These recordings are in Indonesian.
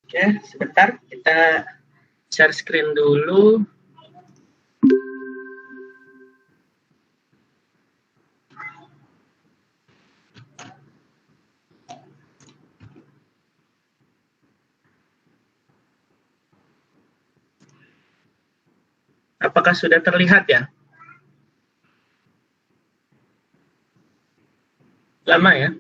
Oke, sebentar kita share screen dulu. Apakah sudah terlihat ya? Lama ya?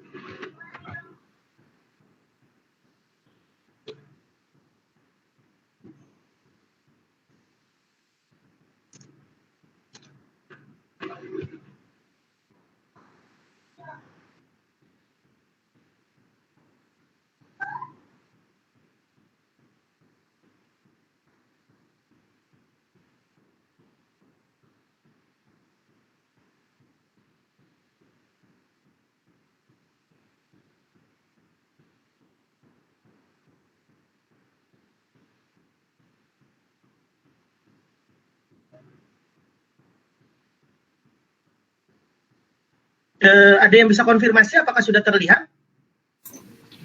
Ada yang bisa konfirmasi apakah sudah terlihat?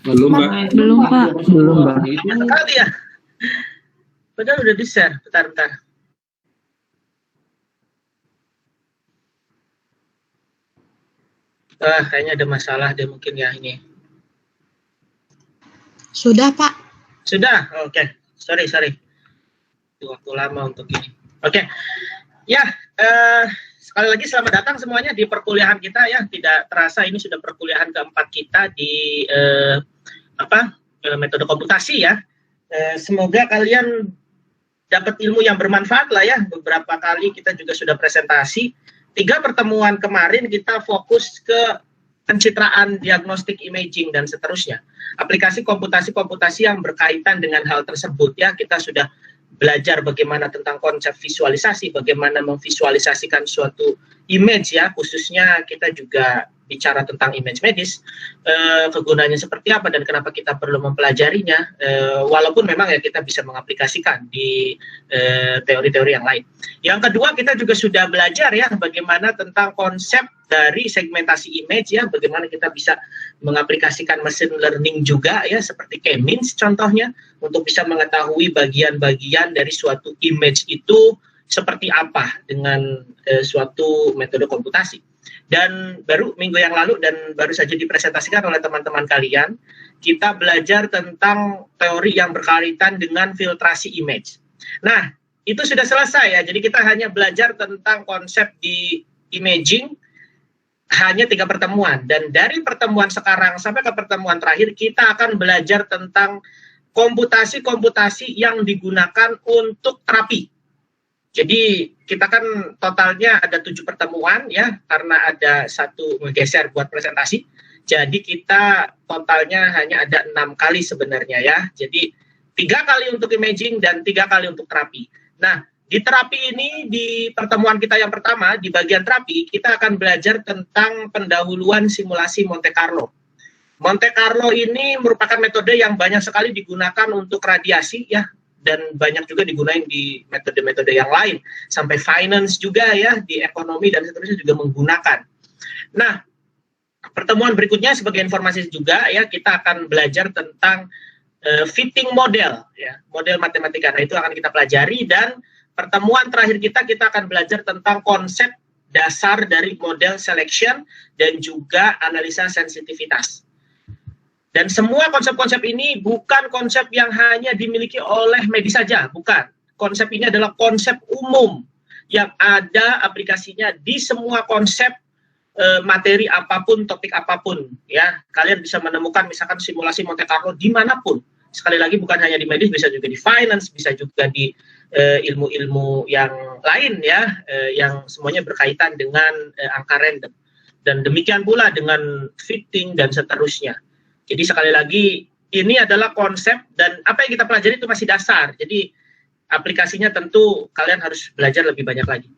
Belum, Mbak. Belum, Pak. Belum, Mbak. Sekali ya? Padahal udah di-share. Bentar. Kayaknya ada masalah deh mungkin ya ini. Sudah, Pak. Sudah? Oke. Sorry. Itu waktu lama untuk ini. Oke. Ya, sekali lagi selamat datang semuanya di perkuliahan kita ya. Tidak terasa ini sudah perkuliahan keempat kita di metode komputasi ya. Semoga kalian dapat ilmu yang bermanfaat lah ya. Beberapa kali kita juga sudah presentasi. 3 pertemuan kemarin kita fokus ke pencitraan, diagnostik imaging dan seterusnya. Aplikasi komputasi yang berkaitan dengan hal tersebut ya. Kita sudah belajar bagaimana tentang konsep visualisasi, bagaimana memvisualisasikan suatu image ya, khususnya kita juga bicara tentang image medis, kegunaannya seperti apa dan kenapa kita perlu mempelajarinya, walaupun memang ya kita bisa mengaplikasikan di teori-teori yang lain. Yang kedua, kita juga sudah belajar ya bagaimana tentang konsep dari segmentasi image ya, bagaimana kita bisa mengaplikasikan machine learning juga ya, seperti K-means contohnya, untuk bisa mengetahui bagian-bagian dari suatu image itu seperti apa dengan suatu metode komputasi. Dan baru minggu yang lalu dan baru saja dipresentasikan oleh teman-teman kalian, kita belajar tentang teori yang berkaitan dengan filtrasi image. Nah, itu sudah selesai ya, jadi kita hanya belajar tentang konsep di imaging, hanya 3 pertemuan. Dan dari pertemuan sekarang sampai ke pertemuan terakhir, kita akan belajar tentang komputasi-komputasi yang digunakan untuk terapi. Jadi kita kan totalnya ada 7 pertemuan ya, karena ada 1 menggeser buat presentasi. Jadi kita totalnya hanya ada 6 kali sebenarnya ya. Jadi 3 kali untuk imaging dan 3 kali untuk terapi. Nah, di terapi ini, di pertemuan kita yang pertama, di bagian terapi, kita akan belajar tentang pendahuluan simulasi Monte Carlo. Monte Carlo ini merupakan metode yang banyak sekali digunakan untuk radiasi ya, dan banyak juga digunakan di metode-metode yang lain, sampai finance juga ya, di ekonomi dan seterusnya juga menggunakan. Nah, pertemuan berikutnya sebagai informasi juga ya, kita akan belajar tentang fitting model ya, model matematika. Nah, itu akan kita pelajari. Dan pertemuan terakhir kita akan belajar tentang konsep dasar dari model selection dan juga analisa sensitivitas. Dan semua konsep-konsep ini bukan konsep yang hanya dimiliki oleh medis saja, bukan. Konsep ini adalah konsep umum yang ada aplikasinya di semua konsep materi apapun, topik apapun. Ya, kalian bisa menemukan misalkan simulasi Monte Carlo dimanapun. Sekali lagi bukan hanya di medis, bisa juga di finance, bisa juga di ilmu-ilmu yang lain ya, yang semuanya berkaitan dengan angka random. Dan demikian pula dengan fitting dan seterusnya. Jadi sekali lagi, ini adalah konsep dan apa yang kita pelajari itu masih dasar. Jadi aplikasinya tentu kalian harus belajar lebih banyak lagi.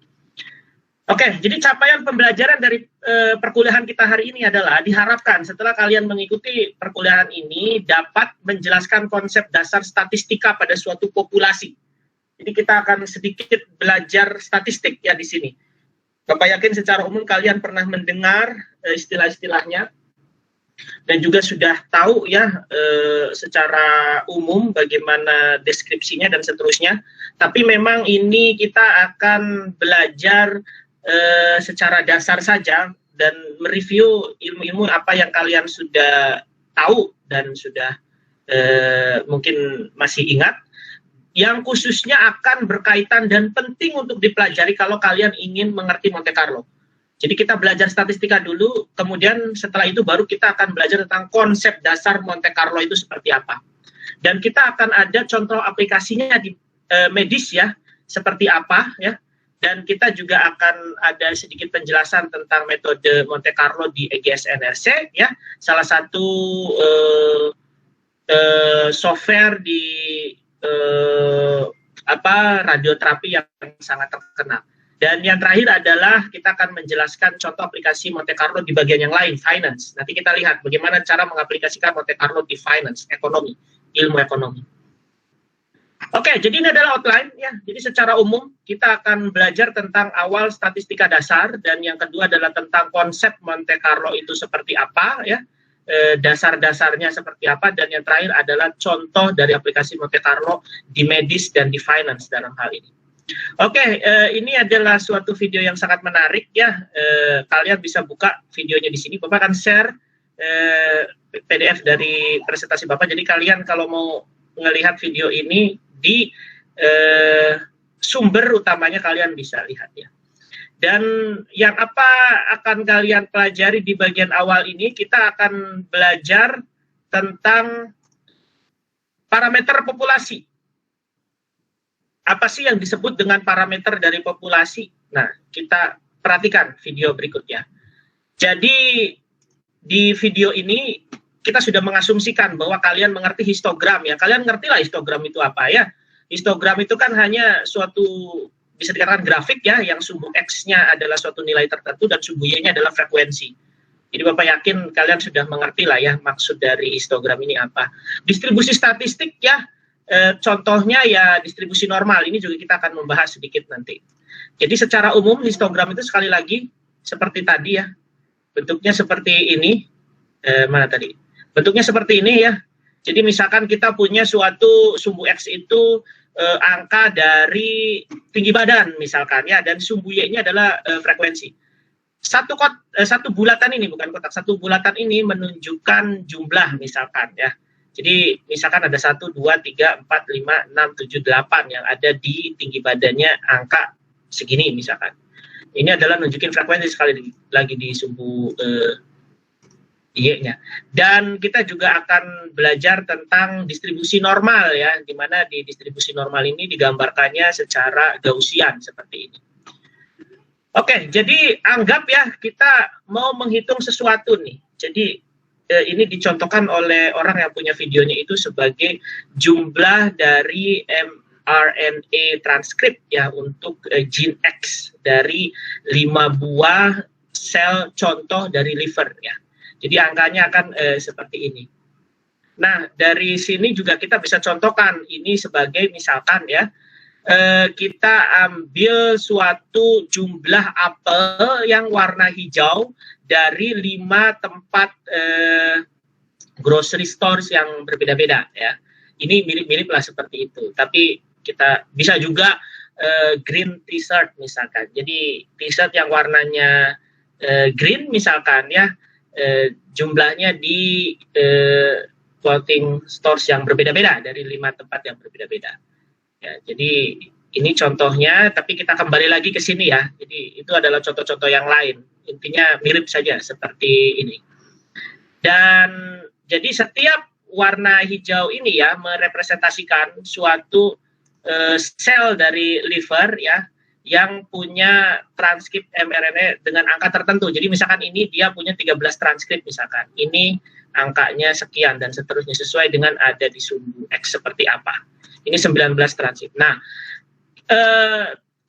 Oke, jadi capaian pembelajaran dari perkuliahan kita hari ini adalah diharapkan setelah kalian mengikuti perkuliahan ini dapat menjelaskan konsep dasar statistika pada suatu populasi. Jadi kita akan sedikit belajar statistik ya di sini. Bapak yakin secara umum kalian pernah mendengar istilah-istilahnya. dan juga sudah tahu ya secara umum bagaimana deskripsinya dan seterusnya. Tapi memang ini kita akan belajar secara dasar saja dan mereview ilmu-ilmu apa yang kalian sudah tahu dan sudah mungkin masih ingat, yang khususnya akan berkaitan dan penting untuk dipelajari kalau kalian ingin mengerti Monte Carlo. Jadi kita belajar statistika dulu, kemudian setelah itu baru kita akan belajar tentang konsep dasar Monte Carlo itu seperti apa. Dan kita akan ada contoh aplikasinya di medis ya, seperti apa ya. Dan kita juga akan ada sedikit penjelasan tentang metode Monte Carlo di EGS NRC ya, salah satu software di radioterapi yang sangat terkenal. Dan yang terakhir adalah kita akan menjelaskan contoh aplikasi Monte Carlo di bagian yang lain, finance. Nanti kita lihat bagaimana cara mengaplikasikan Monte Carlo di finance, ekonomi, ilmu ekonomi. Oke, jadi ini adalah outline ya. Jadi secara umum kita akan belajar tentang awal statistika dasar, dan yang kedua adalah tentang konsep Monte Carlo itu seperti apa ya. Dasar-dasarnya seperti apa, dan yang terakhir adalah contoh dari aplikasi Monte Carlo di medis dan di finance dalam hal ini. Oke, ini adalah suatu video yang sangat menarik ya. Kalian bisa buka videonya di sini. Bapak akan share PDF dari presentasi Bapak. Jadi kalian kalau mau melihat video ini di sumber utamanya kalian bisa lihat ya. Dan yang apa akan kalian pelajari di bagian awal ini, kita akan belajar tentang parameter populasi. Apa sih yang disebut dengan parameter dari populasi? Nah, kita perhatikan video berikutnya. Jadi, di video ini kita sudah mengasumsikan bahwa kalian mengerti histogram ya. Kalian ngerti lah histogram itu apa ya. Histogram itu kan hanya suatu, bisa dikatakan grafik ya, yang sumbu X-nya adalah suatu nilai tertentu dan sumbu Y-nya adalah frekuensi. Jadi Bapak yakin kalian sudah mengerti lah ya maksud dari histogram ini apa. Distribusi statistik ya, contohnya ya distribusi normal, ini juga kita akan membahas sedikit nanti. Jadi secara umum histogram itu sekali lagi seperti tadi ya, bentuknya seperti ini, mana tadi? Bentuknya seperti ini ya. Jadi misalkan kita punya suatu sumbu X itu angka dari tinggi badan misalkan ya, dan sumbu Y-nya adalah frekuensi. Satu bulatan ini, bukan kotak, satu bulatan ini menunjukkan jumlah misalkan ya. Jadi misalkan ada 1, 2, 3, 4, 5, 6, 7, 8 yang ada di tinggi badannya angka segini misalkan. Ini adalah nunjukin frekuensi sekali lagi di sumbu Y-nya. Dan kita juga akan belajar tentang distribusi normal ya, di mana di distribusi normal ini digambarkannya secara Gaussian seperti ini. Oke, jadi anggap ya kita mau menghitung sesuatu nih. Jadi ini dicontohkan oleh orang yang punya videonya itu sebagai jumlah dari mRNA transkrip ya untuk gene X dari 5 buah sel contoh dari liver ya. Jadi angkanya akan seperti ini. Nah, dari sini juga kita bisa contohkan ini sebagai misalkan ya, kita ambil suatu jumlah apel yang warna hijau dari 5 tempat grocery stores yang berbeda-beda ya. Ini mirip-mirip lah seperti itu. Tapi kita bisa juga green t-shirt misalkan. Jadi t-shirt yang warnanya green misalkan ya, jumlahnya di clothing stores yang berbeda-beda dari 5 tempat yang berbeda-beda. Ya, jadi ini contohnya, tapi kita kembali lagi ke sini ya. Jadi itu adalah contoh-contoh yang lain. Intinya mirip saja seperti ini. Dan jadi setiap warna hijau ini ya merepresentasikan suatu sel dari liver ya, yang punya transkrip mRNA dengan angka tertentu. Jadi misalkan ini dia punya 13 transkrip misalkan. Ini angkanya sekian dan seterusnya sesuai dengan ada di sumbu X seperti apa. Ini 19 transkrip. Nah,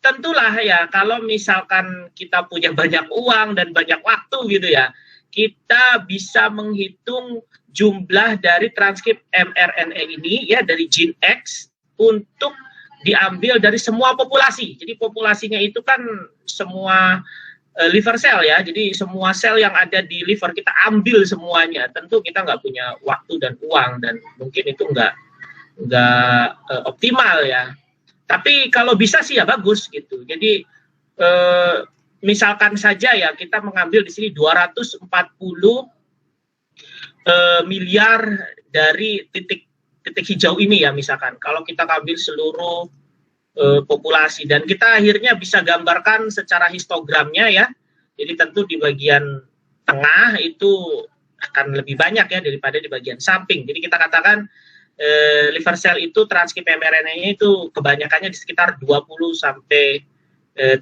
tentulah ya kalau misalkan kita punya banyak uang dan banyak waktu gitu ya, kita bisa menghitung jumlah dari transkrip mRNA ini ya dari gene X untuk diambil dari semua populasi. Jadi populasinya itu kan semua liver cell ya. Jadi semua sel yang ada di liver kita ambil semuanya. Tentu kita nggak punya waktu dan uang dan mungkin itu nggak optimal ya. Tapi kalau bisa sih ya bagus gitu. Jadi misalkan saja ya kita mengambil di sini 240 miliar dari titik hijau ini ya misalkan. Kalau kita ambil seluruh populasi dan kita akhirnya bisa gambarkan secara histogramnya ya. Jadi tentu di bagian tengah itu akan lebih banyak ya daripada di bagian samping. Jadi kita katakan liver cell itu transkrip mRNA-nya itu kebanyakannya di sekitar 20 sampai 30,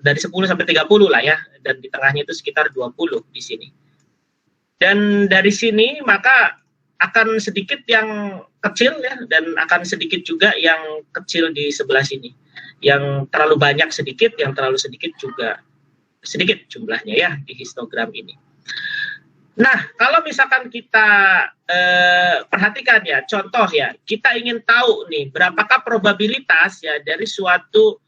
dari 10 sampai 30 lah ya, dan di tengahnya itu sekitar 20 di sini. Dan dari sini maka akan sedikit yang kecil ya, dan akan sedikit juga yang kecil di sebelah sini. Yang terlalu banyak sedikit, yang terlalu sedikit juga sedikit jumlahnya ya di histogram ini. Nah, kalau misalkan kita perhatikan ya, contoh ya, kita ingin tahu nih, berapakah probabilitas ya dari suatu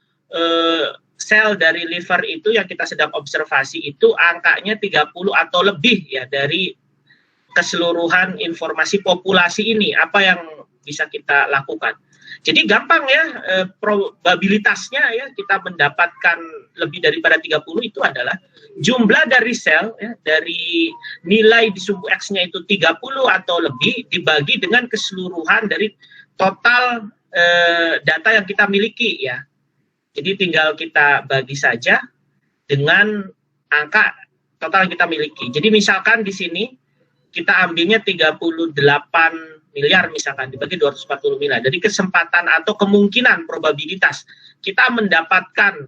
sel dari liver itu yang kita sedang observasi itu angkanya 30 atau lebih ya dari keseluruhan informasi populasi ini, apa yang bisa kita lakukan. Jadi gampang ya, probabilitasnya ya kita mendapatkan lebih daripada 30 itu adalah jumlah dari sel ya, dari nilai di sumbu X-nya itu 30 atau lebih dibagi dengan keseluruhan dari total data yang kita miliki ya. Jadi tinggal kita bagi saja dengan angka total yang kita miliki. Jadi misalkan di sini kita ambilnya 38 miliar misalkan dibagi 240 miliar. Jadi kesempatan atau kemungkinan probabilitas kita mendapatkan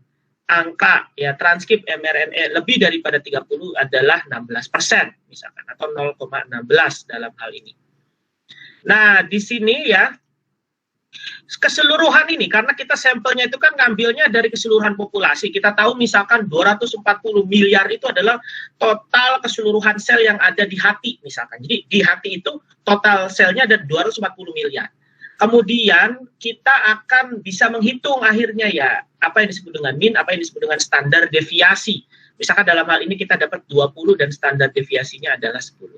angka ya transkrip mRNA lebih daripada 30 adalah 16% misalkan atau 0,16 dalam hal ini. Nah, di sini ya keseluruhan ini karena kita sampelnya itu kan ngambilnya dari keseluruhan populasi. Kita tahu misalkan 240 miliar itu adalah total keseluruhan sel yang ada di hati misalkan. Jadi di hati itu total selnya ada 240 miliar. Kemudian kita akan bisa menghitung akhirnya ya apa yang disebut dengan mean, apa yang disebut dengan standar deviasi. Misalkan dalam hal ini kita dapat 20 dan standar deviasinya adalah 10.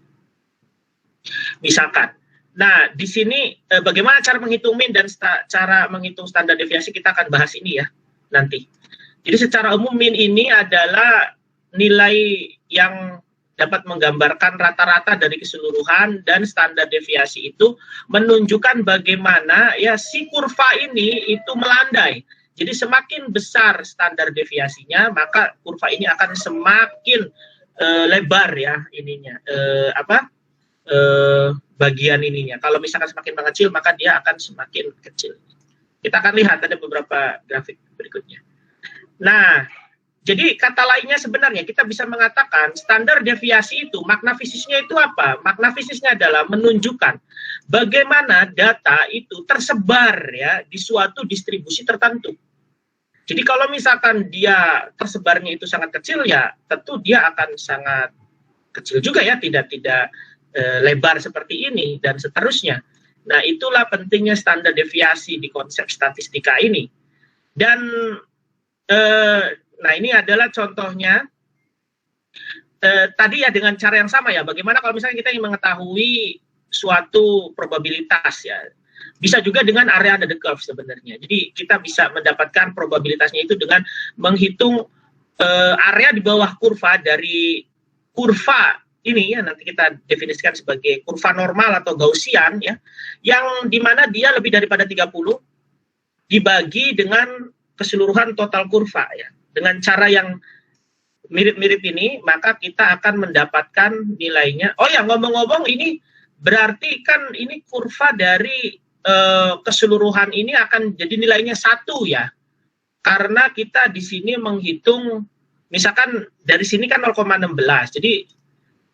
Misalkan. Nah, di sini bagaimana cara menghitung mean dan cara menghitung standar deviasi kita akan bahas ini ya nanti. Jadi secara umum mean ini adalah nilai yang dapat menggambarkan rata-rata dari keseluruhan dan standar deviasi itu menunjukkan bagaimana ya si kurva ini itu melandai. Jadi semakin besar standar deviasinya maka kurva ini akan semakin lebar ya ininya bagian ininya. Kalau misalkan semakin mengecil, maka dia akan semakin kecil. Kita akan lihat ada beberapa grafik berikutnya. Nah, jadi kata lainnya sebenarnya kita bisa mengatakan standar deviasi itu, makna fisiknya itu apa? Makna fisiknya adalah menunjukkan bagaimana data itu tersebar ya di suatu distribusi tertentu. Jadi kalau misalkan dia tersebarnya itu sangat kecil ya, tentu dia akan sangat kecil juga ya, tidak lebar seperti ini dan seterusnya. Nah, itulah pentingnya standar deviasi di konsep statistika ini. Dan nah ini adalah contohnya tadi ya dengan cara yang sama ya. Bagaimana kalau misalnya kita ingin mengetahui suatu probabilitas ya. Bisa juga dengan area under the curve sebenarnya. Jadi kita bisa mendapatkan probabilitasnya itu dengan menghitung area di bawah kurva dari kurva ini ya nanti kita definisikan sebagai kurva normal atau Gaussian ya, yang dimana dia lebih daripada 30 dibagi dengan keseluruhan total kurva ya. Dengan cara yang mirip-mirip ini maka kita akan mendapatkan nilainya. Oh ya, ngomong-ngomong ini berarti kan ini kurva dari keseluruhan ini akan jadi nilainya 1 ya. Karena kita di sini menghitung misalkan dari sini kan 0,16. Jadi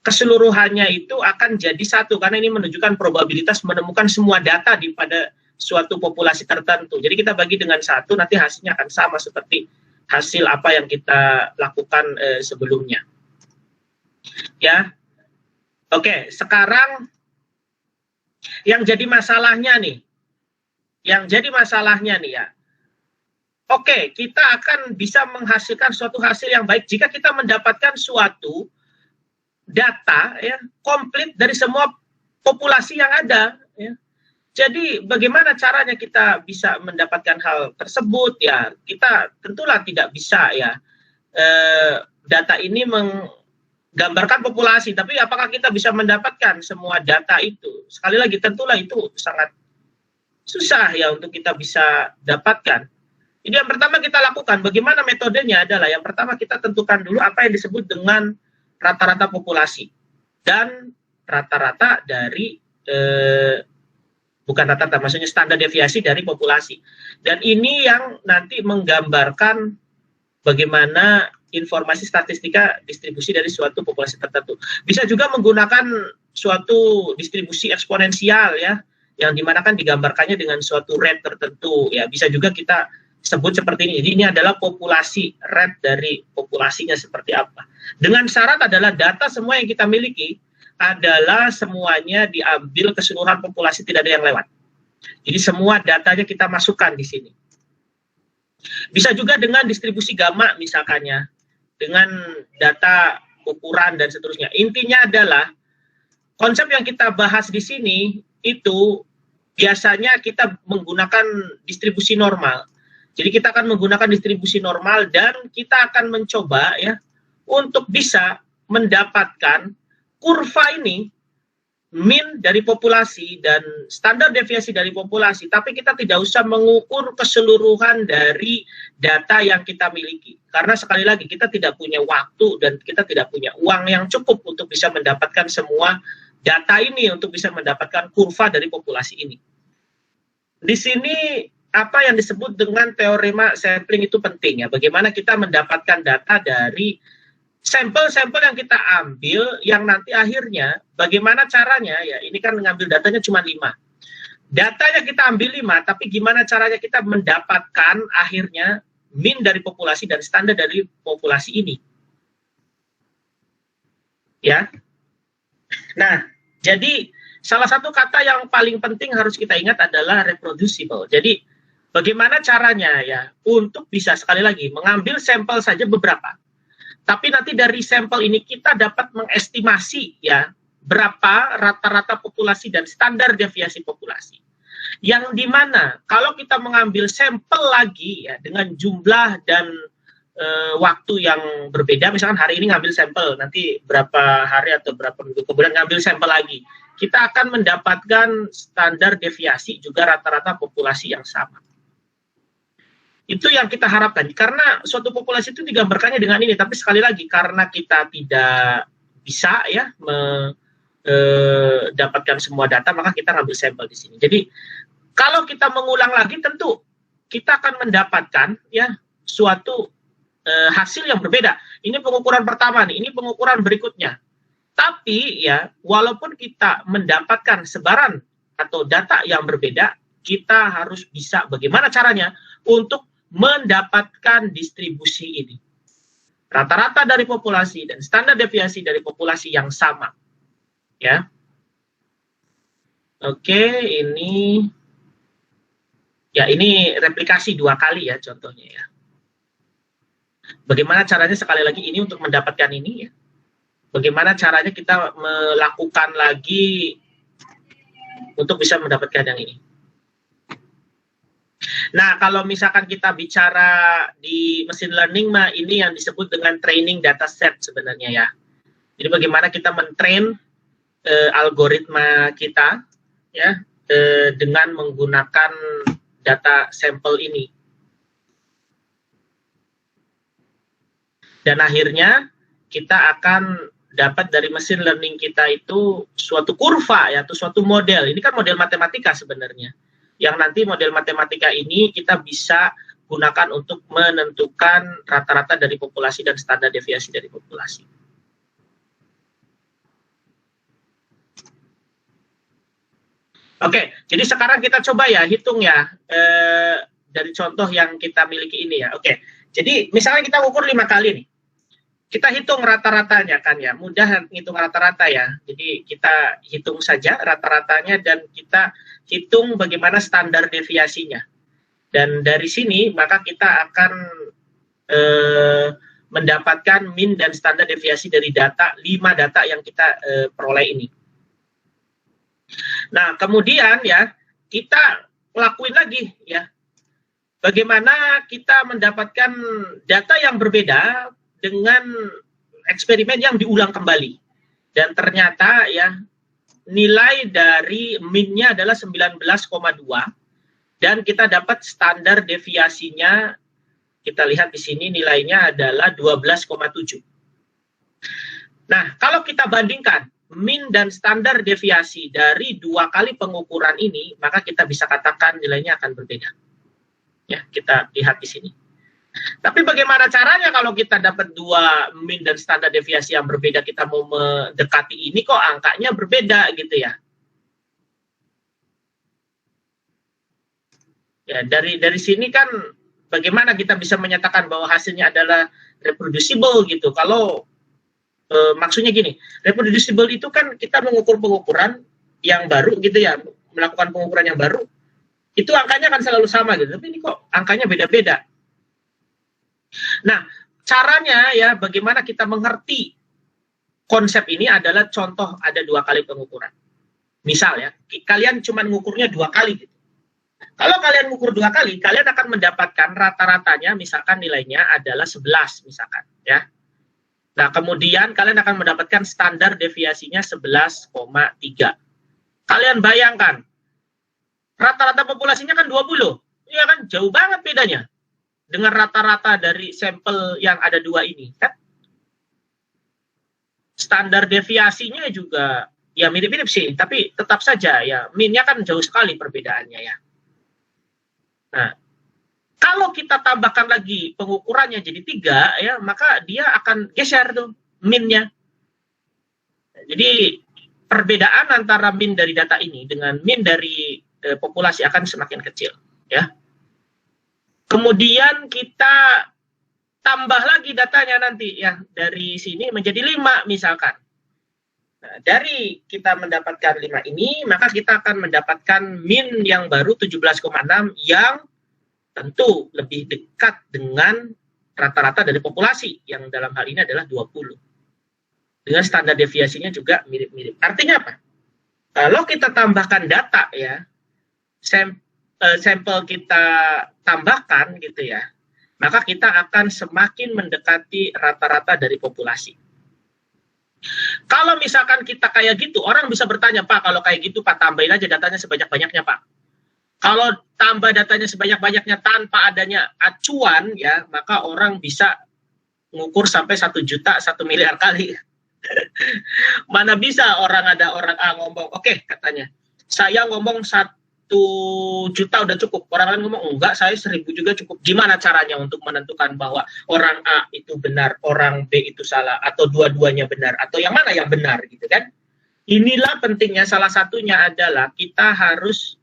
keseluruhannya itu akan jadi 1 karena ini menunjukkan probabilitas menemukan semua data pada suatu populasi tertentu. Jadi kita bagi dengan 1 nanti hasilnya akan sama seperti hasil apa yang kita lakukan sebelumnya. Ya. Oke, sekarang yang jadi masalahnya nih. Yang jadi masalahnya nih ya. Oke, kita akan bisa menghasilkan suatu hasil yang baik jika kita mendapatkan suatu data ya komplit dari semua populasi yang ada. Ya. Jadi bagaimana caranya kita bisa mendapatkan hal tersebut ya? Kita tentulah tidak bisa ya data ini menggambarkan populasi, tapi apakah kita bisa mendapatkan semua data itu? Sekali lagi tentulah itu sangat susah ya untuk kita bisa dapatkan. Jadi yang pertama kita lakukan, bagaimana metodenya adalah yang pertama kita tentukan dulu apa yang disebut dengan rata-rata populasi dan rata-rata dari bukan rata-rata, maksudnya standar deviasi dari populasi. Dan ini yang nanti menggambarkan bagaimana informasi statistika distribusi dari suatu populasi tertentu. Bisa juga menggunakan suatu distribusi eksponensial ya, yang dimana kan digambarkannya dengan suatu rate tertentu ya. Bisa juga kita sebut seperti ini. Jadi ini adalah populasi, rate dari populasinya seperti apa. Dengan syarat adalah data semua yang kita miliki adalah semuanya diambil keseluruhan populasi, tidak ada yang lewat. Jadi semua datanya kita masukkan di sini. Bisa juga dengan distribusi gamma misalkannya, dengan data ukuran dan seterusnya. Intinya adalah konsep yang kita bahas di sini itu biasanya kita menggunakan distribusi normal. Jadi kita akan menggunakan distribusi normal dan kita akan mencoba ya untuk bisa mendapatkan kurva ini mean dari populasi dan standar deviasi dari populasi, tapi kita tidak usah mengukur keseluruhan dari data yang kita miliki. Karena sekali lagi kita tidak punya waktu dan kita tidak punya uang yang cukup untuk bisa mendapatkan semua data ini, untuk bisa mendapatkan kurva dari populasi ini. Di sini apa yang disebut dengan teorema sampling itu penting ya. Bagaimana kita mendapatkan data dari sampel-sampel yang kita ambil, yang nanti akhirnya bagaimana caranya ya. Ini kan mengambil datanya cuma 5. Datanya kita ambil 5, tapi gimana caranya kita mendapatkan akhirnya mean dari populasi dan standar dari populasi ini. Ya. Nah, jadi salah satu kata yang paling penting harus kita ingat adalah reproducible. Jadi bagaimana caranya ya untuk bisa sekali lagi mengambil sampel saja beberapa. Tapi nanti dari sampel ini kita dapat mengestimasi ya berapa rata-rata populasi dan standar deviasi populasi. Yang dimana kalau kita mengambil sampel lagi ya dengan jumlah dan waktu yang berbeda, misalkan hari ini ngambil sampel, nanti berapa hari atau berapa minggu kemudian ngambil sampel lagi, kita akan mendapatkan standar deviasi juga rata-rata populasi yang sama. Itu yang kita harapkan, karena suatu populasi itu digambarkannya dengan ini, tapi sekali lagi karena kita tidak bisa ya mendapatkan semua data, maka kita ngambil sampel di sini. Jadi kalau kita mengulang lagi, tentu kita akan mendapatkan ya suatu hasil yang berbeda. Ini pengukuran pertama nih, ini pengukuran berikutnya. Tapi ya walaupun kita mendapatkan sebaran atau data yang berbeda, kita harus bisa bagaimana caranya untuk mendapatkan distribusi ini. Rata-rata dari populasi dan standar deviasi dari populasi yang sama. Ya. Oke, ini ya ini replikasi 2 kali ya contohnya ya. Bagaimana caranya sekali lagi ini untuk mendapatkan ini ya. Bagaimana caranya kita melakukan lagi untuk bisa mendapatkan yang ini. Nah, kalau misalkan kita bicara di mesin learning mah ini yang disebut dengan training data set sebenarnya ya. Jadi bagaimana kita mentrain algoritma kita ya dengan menggunakan data sampel ini. Dan akhirnya kita akan dapat dari mesin learning kita itu suatu kurva ya, atau suatu model. Ini kan model matematika sebenarnya. Yang nanti model matematika ini kita bisa gunakan untuk menentukan rata-rata dari populasi dan standar deviasi dari populasi. Oke, jadi sekarang kita coba ya hitung ya dari contoh yang kita miliki ini ya. Oke, jadi misalnya kita ukur 5 kali nih. Kita hitung rata-ratanya kan ya, mudah hitung rata-rata ya. Jadi kita hitung saja rata-ratanya dan kita hitung bagaimana standar deviasinya. Dan dari sini maka kita akan mendapatkan mean dan standar deviasi dari data, 5 data yang kita peroleh ini. Nah, kemudian ya, kita lakuin lagi ya. Bagaimana kita mendapatkan data yang berbeda dengan eksperimen yang diulang kembali. Dan ternyata ya, nilai dari mean-nya adalah 19,2 dan kita dapat standar deviasinya, kita lihat di sini nilainya adalah 12,7. Nah, kalau kita bandingkan mean dan standar deviasi dari 2 kali pengukuran ini, maka kita bisa katakan nilainya akan berbeda. Ya, kita lihat di sini. Tapi bagaimana caranya kalau kita dapat 2 mean dan standar deviasi yang berbeda, kita mau mendekati ini kok angkanya berbeda gitu ya. Ya, dari sini kan bagaimana kita bisa menyatakan bahwa hasilnya adalah reproducible gitu. Kalau maksudnya gini, reproducible itu kan kita mengukur pengukuran yang baru gitu ya, melakukan pengukuran yang baru, itu angkanya kan selalu sama gitu. Tapi ini kok angkanya beda-beda. Nah, caranya ya bagaimana kita mengerti konsep ini adalah contoh ada 2 kali pengukuran. Misal ya, kalian cuma mengukurnya 2 kali gitu. Kalau kalian mengukur 2 kali, kalian akan mendapatkan rata-ratanya misalkan nilainya adalah 11 misalkan ya. Nah, kemudian kalian akan mendapatkan standar deviasinya 11,3. Kalian bayangkan, rata-rata populasinya kan 20. Iya kan, jauh banget bedanya dengan rata-rata dari sampel yang ada 2 ini kan. Standar deviasinya juga ya mirip-mirip sih, tapi tetap saja ya mean-nya kan jauh sekali perbedaannya ya. Nah, kalau kita tambahkan lagi pengukurannya jadi 3 ya, maka dia akan geser tuh mean-nya. Jadi perbedaan antara mean dari data ini dengan mean dari populasi akan semakin kecil ya. Kemudian kita tambah lagi datanya nanti ya, dari sini menjadi 5 misalkan. Nah, dari kita mendapatkan 5 ini, maka kita akan mendapatkan mean yang baru 17,6 yang tentu lebih dekat dengan rata-rata dari populasi yang dalam hal ini adalah 20. Dengan standar deviasinya juga mirip-mirip. Artinya apa? Kalau kita tambahkan data ya, sampel kita tambahkan gitu ya, maka kita akan semakin mendekati rata-rata dari populasi. Kalau misalkan kita kayak gitu, orang bisa bertanya, Pak, kalau kayak gitu Pak, tambahin aja datanya sebanyak-banyaknya Pak. Kalau tambah datanya sebanyak-banyaknya tanpa adanya acuan, ya, maka orang bisa mengukur sampai 1 juta, 1 miliar kali. Mana bisa orang A ngomong, oke, katanya, saya ngomong 1 juta udah cukup. Orang lain ngomong, enggak, saya 1000 juga cukup. Gimana caranya untuk menentukan bahwa orang A itu benar, orang B itu salah, atau dua-duanya benar, atau yang mana yang benar, gitu kan? Inilah pentingnya, salah satunya adalah kita harus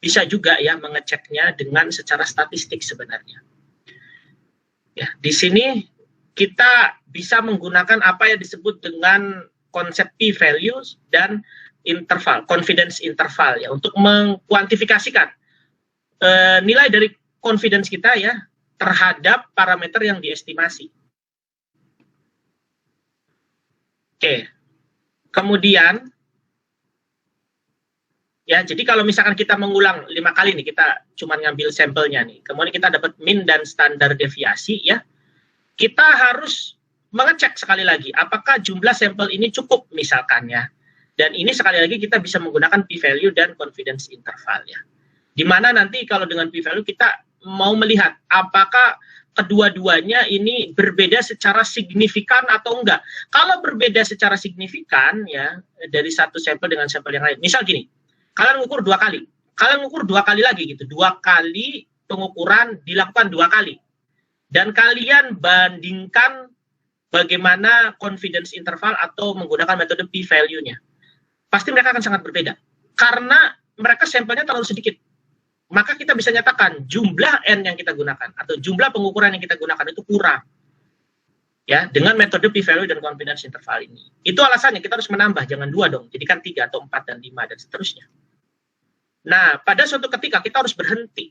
bisa juga ya mengeceknya dengan secara statistik sebenarnya. Ya, di sini kita bisa menggunakan apa yang disebut dengan konsep p-values dan interval, confidence interval ya, untuk mengkuantifikasikan nilai dari confidence kita ya terhadap parameter yang diestimasi. Oke. Kemudian ya, jadi kalau misalkan kita mengulang 5 kali nih, kita cuma ngambil sampelnya nih, kemudian kita dapat mean dan standar deviasi ya, kita harus mengecek sekali lagi apakah jumlah sampel ini cukup misalkan ya. Dan ini sekali lagi kita bisa menggunakan p-value dan confidence interval ya. Dimana nanti kalau dengan p-value kita mau melihat apakah kedua-duanya ini berbeda secara signifikan atau enggak. Kalau berbeda secara signifikan ya, dari satu sampel dengan sampel yang lain. Misal gini, kalian mengukur 2 kali. Kalian mengukur 2 kali lagi gitu. 2 kali pengukuran dilakukan 2 kali. Dan kalian bandingkan bagaimana confidence interval atau menggunakan metode p-value-nya. Pasti mereka akan sangat berbeda. Karena mereka sampelnya terlalu sedikit. Maka kita bisa nyatakan jumlah N yang kita gunakan atau jumlah pengukuran yang kita gunakan itu kurang. Ya, dengan metode p-value dan confidence interval ini. Itu alasannya kita harus menambah, jangan 2 dong. Jadi kan 3 atau 4 dan 5 dan seterusnya. Nah, pada suatu ketika kita harus berhenti.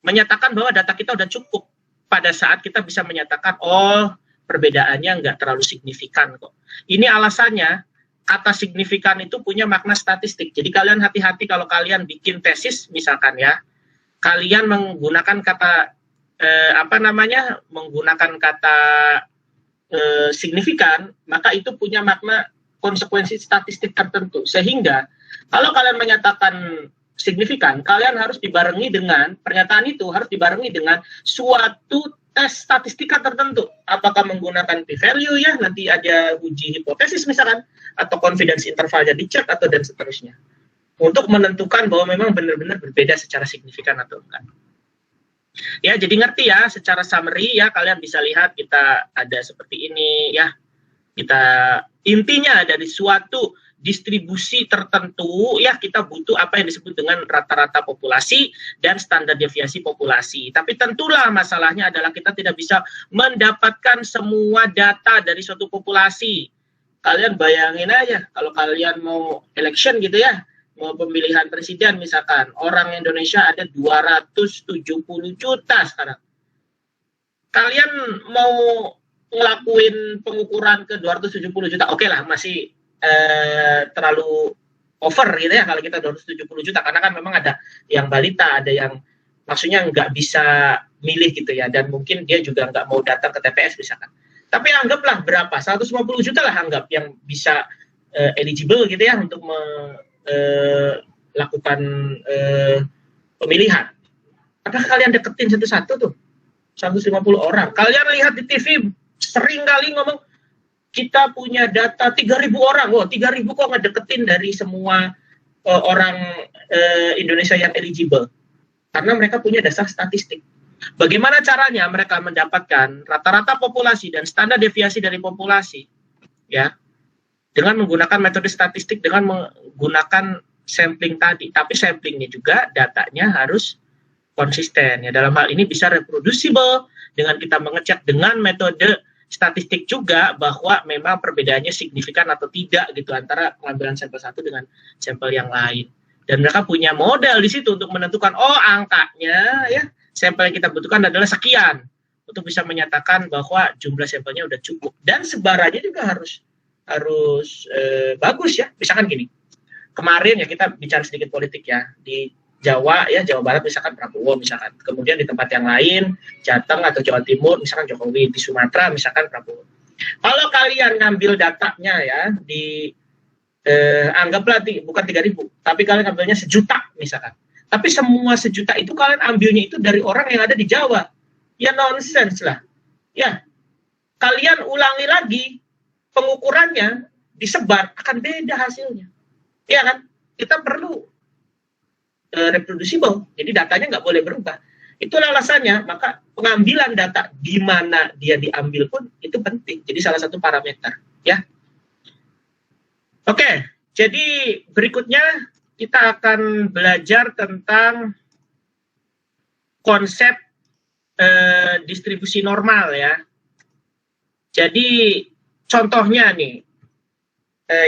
menyatakan bahwa data kita udah cukup pada saat kita bisa menyatakan, oh perbedaannya nggak terlalu signifikan kok. Ini alasannya, kata signifikan itu punya makna statistik. Jadi kalian hati-hati kalau kalian bikin tesis misalkan ya, kalian menggunakan kata menggunakan kata signifikan, maka itu punya makna konsekuensi statistik tertentu. Sehingga kalau kalian menyatakan signifikan, kalian harus dibarengi dengan pernyataan itu harus dibarengi dengan suatu tes statistika tertentu. Apakah menggunakan p-value ya, nanti ada uji hipotesis misalkan, atau confidence intervalnya dicek atau dan seterusnya. Untuk menentukan bahwa memang benar-benar berbeda secara signifikan atau enggak. Ya, jadi ngerti ya, secara summary ya, kalian bisa lihat kita ada seperti ini ya. Kita intinya dari suatu distribusi tertentu ya, kita butuh apa yang disebut dengan rata-rata populasi dan standar deviasi populasi. Tapi tentulah masalahnya adalah kita tidak bisa mendapatkan semua data dari suatu populasi. Kalian bayangin aja kalau kalian mau election gitu ya, mau pemilihan presiden misalkan, orang Indonesia ada 270 juta sekarang. Kalian mau ngelakuin pengukuran ke 270 juta, oke lah, masih terlalu over gitu ya kalau kita 270 juta, karena kan memang ada yang balita, ada yang maksudnya nggak bisa milih gitu ya, dan mungkin dia juga nggak mau datang ke TPS misalkan. Tapi anggaplah berapa, 150 juta lah anggap yang bisa eligible gitu ya untuk melakukan pemilihan. Apakah kalian deketin satu-satu tuh 150 orang? Kalian lihat di TV sering kali ngomong kita punya data 3.000 orang. Wah, 3.000 kok ngedeketin dari semua orang Indonesia yang eligible? Karena mereka punya dasar statistik. Bagaimana caranya mereka mendapatkan rata-rata populasi dan standar deviasi dari populasi? Ya, dengan menggunakan metode statistik, dengan menggunakan sampling tadi. Tapi samplingnya juga datanya harus konsisten. Ya, dalam hal ini bisa reproducible dengan kita mengecek dengan metode statistik juga bahwa memang perbedaannya signifikan atau tidak gitu antara pengambilan sampel satu dengan sampel yang lain. Dan mereka punya model di situ untuk menentukan, oh angkanya ya, sampel yang kita butuhkan adalah sekian, untuk bisa menyatakan bahwa jumlah sampelnya udah cukup. Dan sebarannya juga harus bagus ya. Misalkan gini, kemarin ya kita bicara sedikit politik ya, di Jawa ya, Jawa Barat misalkan Prabowo misalkan, kemudian di tempat yang lain Jateng atau Jawa Timur misalkan Jokowi, di Sumatera misalkan Prabowo. Kalau kalian ngambil datanya ya di anggaplah bukan 3.000, tapi kalian ambilnya 1 juta misalkan, tapi semua 1 juta itu kalian ambilnya itu dari orang yang ada di Jawa, ya nonsense lah ya. Kalian ulangi lagi pengukurannya, disebar, akan beda hasilnya ya kan. Kita perlu reproducible, jadi datanya nggak boleh berubah. Itulah alasannya, maka pengambilan data di mana dia diambil pun itu penting. Jadi salah satu parameter, ya. Oke, jadi berikutnya kita akan belajar tentang konsep distribusi normal ya. Jadi contohnya nih,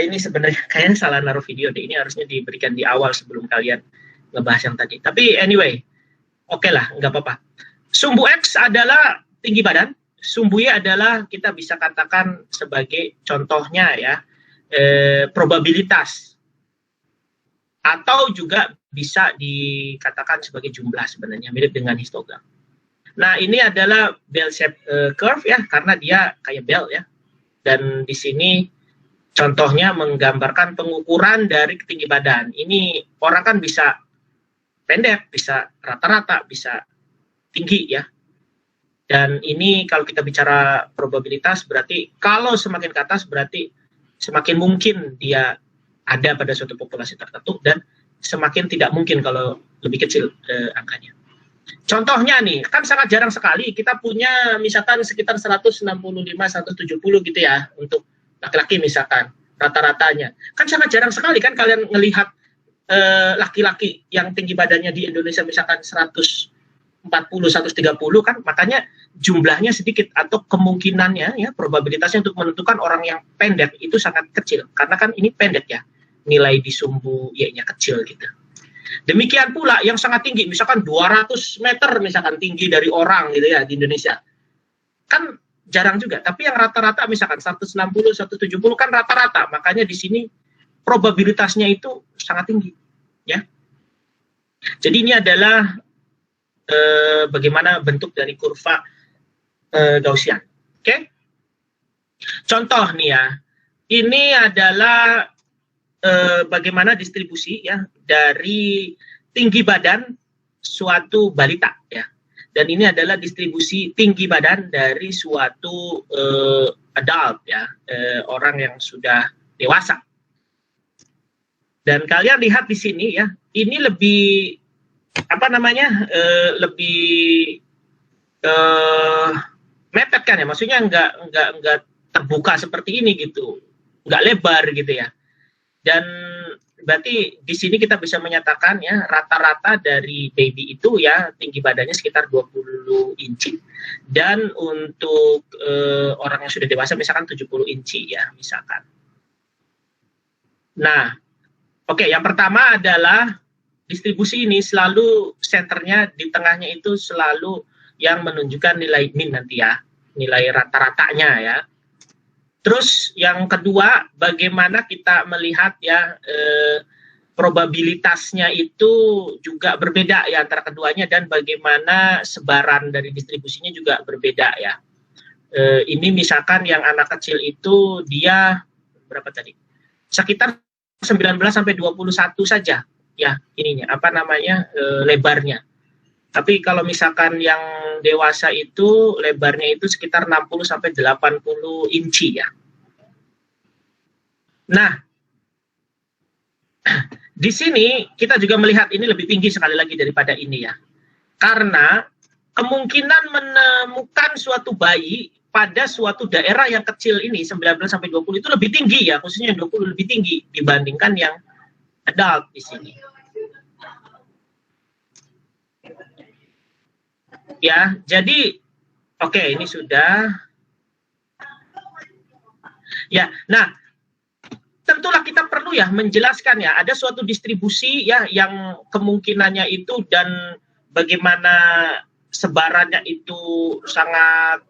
ini sebenarnya kayaknya salah naruh video deh. Ini harusnya diberikan di awal sebelum kalian ngebahas yang tadi. Tapi anyway, oke lah, nggak apa-apa. Sumbu X adalah tinggi badan, sumbu Y adalah kita bisa katakan sebagai contohnya ya, probabilitas. Atau juga bisa dikatakan sebagai jumlah sebenarnya, mirip dengan histogram. Nah, ini adalah bell shape curve ya, karena dia kayak bell ya. Dan di sini contohnya menggambarkan pengukuran dari tinggi badan. Ini orang kan bisa pendek, bisa rata-rata, bisa tinggi ya. Dan ini kalau kita bicara probabilitas berarti kalau semakin ke atas berarti semakin mungkin dia ada pada suatu populasi tertentu, dan semakin tidak mungkin kalau lebih kecil angkanya. Contohnya nih, kan sangat jarang sekali kita punya misalkan sekitar 165, 170 gitu ya untuk laki-laki misalkan rata-ratanya. Kan sangat jarang sekali kan kalian ngelihat laki-laki yang tinggi badannya di Indonesia misalkan 140, 130 kan, makanya jumlahnya sedikit atau kemungkinannya ya, probabilitasnya untuk menentukan orang yang pendek itu sangat kecil karena kan ini pendek ya, nilai di sumbu Y-nya kecil gitu. Demikian pula yang sangat tinggi, misalkan 200 meter misalkan tinggi dari orang gitu ya di Indonesia. Kan jarang juga, tapi yang rata-rata misalkan 160, 170 kan rata-rata. Makanya di sini probabilitasnya itu sangat tinggi, ya. Jadi ini adalah bagaimana bentuk dari kurva Gaussian. Oke? Contoh nih ya. Ini adalah bagaimana distribusi ya dari tinggi badan suatu balita ya. Dan ini adalah distribusi tinggi badan dari suatu adult ya, orang yang sudah dewasa. Dan kalian lihat di sini ya, ini lebih apa namanya, lebih mepet kan ya, maksudnya nggak terbuka seperti ini gitu, nggak lebar gitu ya. Dan berarti di sini kita bisa menyatakan ya rata-rata dari baby itu ya tinggi badannya sekitar 20 inci, dan untuk orang yang sudah dewasa misalkan 70 inci ya misalkan. Nah, oke, yang pertama adalah distribusi ini selalu senternya di tengahnya itu selalu yang menunjukkan nilai min nanti ya, nilai rata-ratanya ya. Terus yang kedua, bagaimana kita melihat ya probabilitasnya itu juga berbeda ya antara keduanya, dan bagaimana sebaran dari distribusinya juga berbeda ya. Ini misalkan yang anak kecil itu dia berapa tadi? Sekitar 19 sampai 21 saja ya ininya apa namanya lebarnya. Tapi kalau misalkan yang dewasa itu lebarnya itu sekitar 60 sampai 80 inci ya. Nah, di sini kita juga melihat ini lebih tinggi sekali lagi daripada ini ya. Karena kemungkinan menemukan suatu bayi pada suatu daerah yang kecil ini 19 sampai 20 itu lebih tinggi ya, khususnya 20 lebih tinggi dibandingkan yang adult di sini. Ya, jadi oke, ini sudah. Ya, nah, tentulah kita perlu ya menjelaskan ya, ada suatu distribusi ya yang kemungkinannya itu dan bagaimana sebarannya itu sangat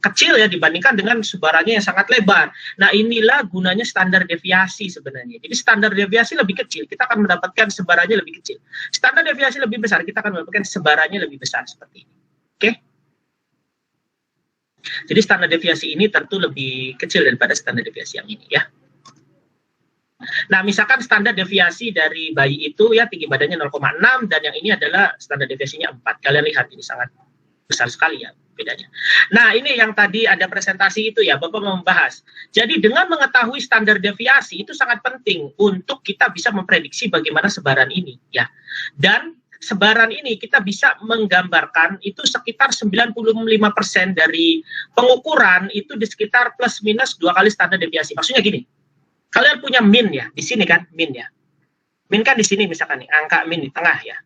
kecil ya dibandingkan dengan sebarannya yang sangat lebar. Nah, inilah gunanya standar deviasi sebenarnya. Jadi standar deviasi lebih kecil, kita akan mendapatkan sebarannya lebih kecil. Standar deviasi lebih besar, kita akan mendapatkan sebarannya lebih besar seperti ini. Oke? Jadi standar deviasi ini tentu lebih kecil daripada standar deviasi yang ini ya. Nah, misalkan standar deviasi dari bayi itu ya tinggi badannya 0,6 dan yang ini adalah standar deviasinya 4. Kalian lihat ini sangat besar sekali ya bedanya. Nah, ini yang tadi ada presentasi itu ya, Bapak membahas. Jadi dengan mengetahui standar deviasi itu sangat penting untuk kita bisa memprediksi bagaimana sebaran ini ya. Dan sebaran ini kita bisa menggambarkan itu sekitar 95% dari pengukuran itu di sekitar plus minus 2 kali standar deviasi. Maksudnya gini, kalian punya min ya, di sini kan min ya. Min kan di sini misalkan nih, angka min di tengah ya.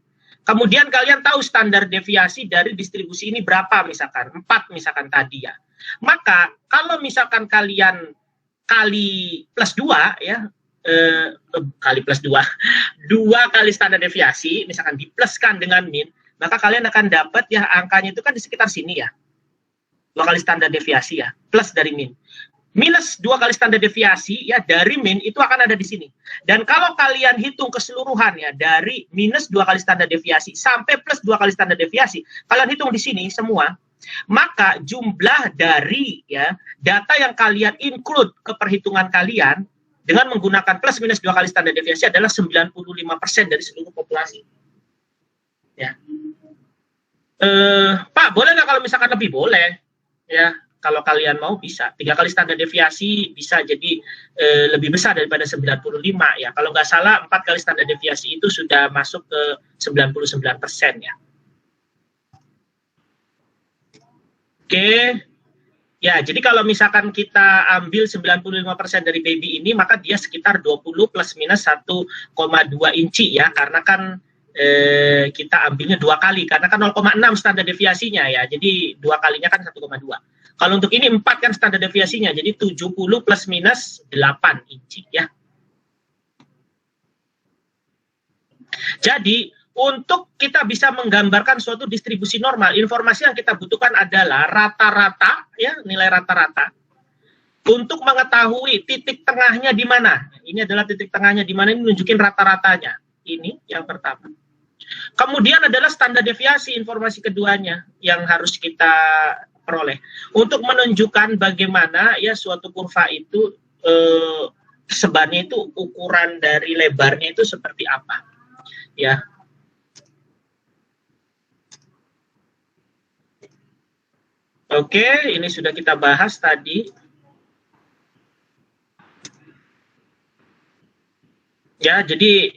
Kemudian kalian tahu standar deviasi dari distribusi ini berapa misalkan, 4 misalkan tadi ya. Maka kalau misalkan kalian kali plus 2 ya, kali plus 2, 2 kali standar deviasi, misalkan dipluskan dengan min, maka kalian akan dapat ya angkanya itu kan di sekitar sini ya. 2 kali standar deviasi ya, plus dari min. Minus 2 kali standar deviasi ya dari min itu akan ada di sini. Dan kalau kalian hitung keseluruhan ya dari minus 2 kali standar deviasi sampai plus 2 kali standar deviasi, kalian hitung di sini semua, maka jumlah dari ya data yang kalian include ke perhitungan kalian dengan menggunakan plus minus 2 kali standar deviasi adalah 95% dari seluruh populasi. Ya. Pak, boleh nggak kalau misalkan lebih? Boleh. Ya. Kalau kalian mau bisa 3 kali standar deviasi bisa jadi lebih besar daripada 95 ya. Kalau nggak salah 4 kali standar deviasi itu sudah masuk ke 99% ya. Oke. Ya, jadi kalau misalkan kita ambil 95% dari baby ini, maka dia sekitar 20 plus minus 1,2 inci ya, karena kan kita ambilnya 2 kali, karena kan 0,6 standar deviasinya ya, jadi 2 kalinya kan 1,2. Kalau untuk ini 4 kan standar deviasinya, jadi 70 plus minus 8 inci ya. Jadi, untuk kita bisa menggambarkan suatu distribusi normal, informasi yang kita butuhkan adalah rata-rata, ya, nilai rata-rata. Untuk mengetahui titik tengahnya di mana. Ini adalah titik tengahnya di mana, ini nunjukin rata-ratanya. Ini yang pertama. Kemudian adalah standar deviasi, informasi keduanya yang harus kita peroleh. Untuk menunjukkan bagaimana ya suatu kurva itu sebarnya itu, ukuran dari lebarnya itu seperti apa. Ya. Oke, ini sudah kita bahas tadi. Ya, jadi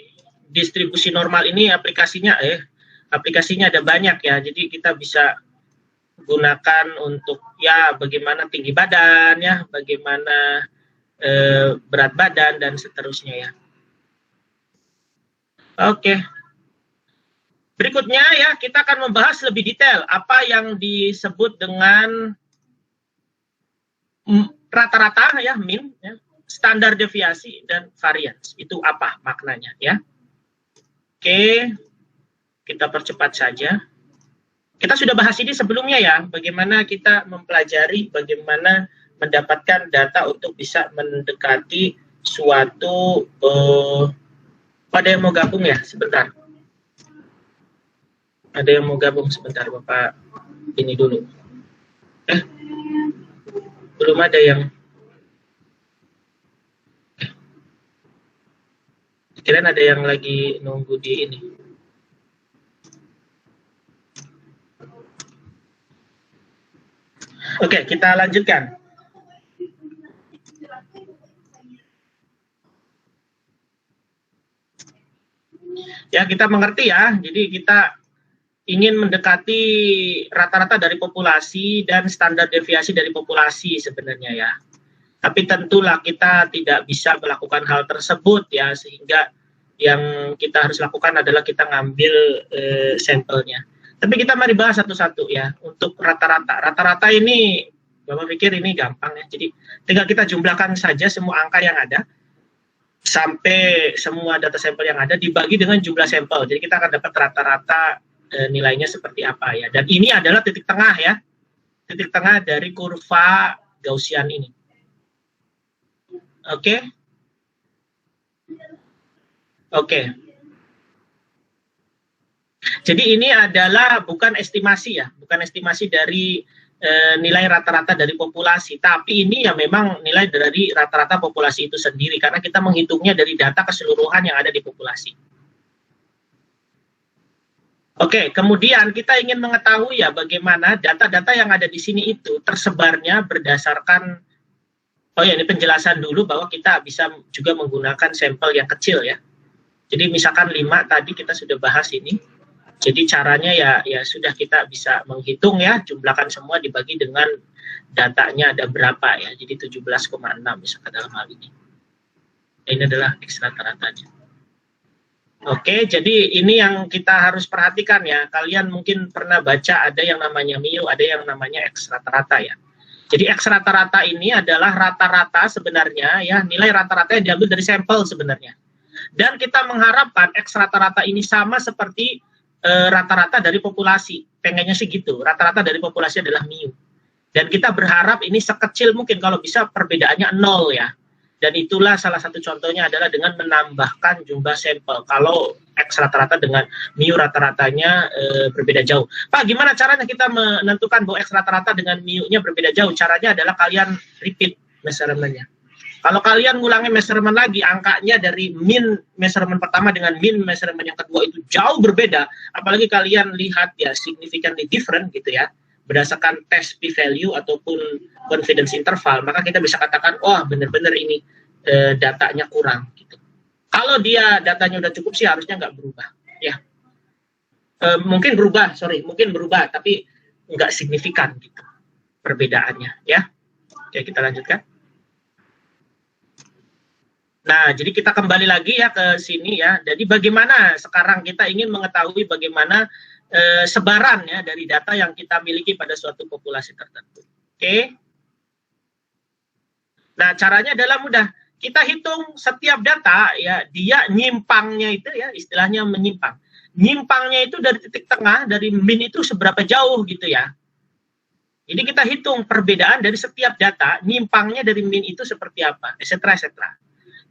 distribusi normal ini aplikasinya ada banyak ya. Jadi kita bisa gunakan untuk ya bagaimana tinggi badan ya, bagaimana berat badan dan seterusnya ya. Oke. Berikutnya ya, kita akan membahas lebih detail apa yang disebut dengan rata-rata ya, mean ya, standar deviasi dan variance. Itu apa maknanya ya. Oke, kita percepat saja. Kita sudah bahas ini sebelumnya ya, bagaimana kita mempelajari bagaimana mendapatkan data untuk bisa mendekati suatu ada yang mau gabung ya sebentar. Ada yang mau gabung sebentar, Bapak ini dulu. Belum ada yang. Kirain ada yang lagi nunggu di ini. Oke, kita lanjutkan. Ya, kita mengerti ya. Jadi kita ingin mendekati rata-rata dari populasi dan standar deviasi dari populasi sebenarnya ya. Tapi tentulah kita tidak bisa melakukan hal tersebut ya, sehingga yang kita harus lakukan adalah kita ngambil sampelnya. Tapi kita mari bahas satu-satu ya. Untuk rata-rata. Rata-rata ini, Bapak pikir ini gampang ya. Jadi tinggal kita jumlahkan saja semua angka yang ada sampai semua data sampel yang ada dibagi dengan jumlah sampel. Jadi kita akan dapat rata-rata nilainya seperti apa ya. Dan ini adalah titik tengah ya. Titik tengah dari kurva Gaussian ini. Oke. Oke. Jadi ini adalah bukan estimasi ya, bukan estimasi dari nilai rata-rata dari populasi, tapi ini ya memang nilai dari rata-rata populasi itu sendiri, karena kita menghitungnya dari data keseluruhan yang ada di populasi. Oke, kemudian kita ingin mengetahui ya bagaimana data-data yang ada di sini itu tersebarnya berdasarkan, oh ya ini penjelasan dulu bahwa kita bisa juga menggunakan sampel yang kecil ya. Jadi misalkan 5 tadi kita sudah bahas ini. Jadi caranya ya sudah kita bisa menghitung ya, jumlahkan semua dibagi dengan datanya ada berapa ya. Jadi 17,6 misalkan dalam hal ini. Ini adalah X rata-ratanya. Oke, jadi ini yang kita harus perhatikan ya. Kalian mungkin pernah baca ada yang namanya mu, ada yang namanya X rata-rata ya. Jadi X rata-rata ini adalah rata-rata sebenarnya ya, nilai rata-rata yang diambil dari sampel sebenarnya. Dan kita mengharapkan X rata-rata ini sama seperti rata-rata dari populasi. Pengennya sih gitu, rata-rata dari populasi adalah mu. Dan kita berharap ini sekecil mungkin, kalau bisa perbedaannya 0 ya. Dan itulah salah satu contohnya adalah dengan menambahkan jumlah sampel. Kalau X rata-rata dengan mu rata-ratanya berbeda jauh. Pak, gimana caranya kita menentukan bahwa X rata-rata dengan mu-nya berbeda jauh? Caranya adalah kalian repeat measurement-nya. Kalau kalian ngulangi measurement lagi, angkanya dari mean measurement pertama dengan mean measurement yang kedua itu jauh berbeda. Apalagi kalian lihat ya significantly different gitu ya, berdasarkan test p-value ataupun confidence interval, maka kita bisa katakan, wah benar-benar ini datanya kurang. Gitu. Kalau dia datanya udah cukup sih harusnya nggak berubah. Ya, mungkin berubah, tapi nggak signifikan gitu perbedaannya. Ya, oke kita lanjutkan. Nah, jadi kita kembali lagi ya ke sini ya. Jadi bagaimana sekarang kita ingin mengetahui bagaimana sebaran ya dari data yang kita miliki pada suatu populasi tertentu. Oke. Nah, caranya adalah mudah. kita hitung setiap data ya, dia nyimpangnya itu ya, istilahnya menyimpang. Nyimpangnya itu dari titik tengah, dari min itu seberapa jauh gitu ya. Jadi kita hitung perbedaan dari setiap data, nyimpangnya dari min itu seperti apa, etc. etc.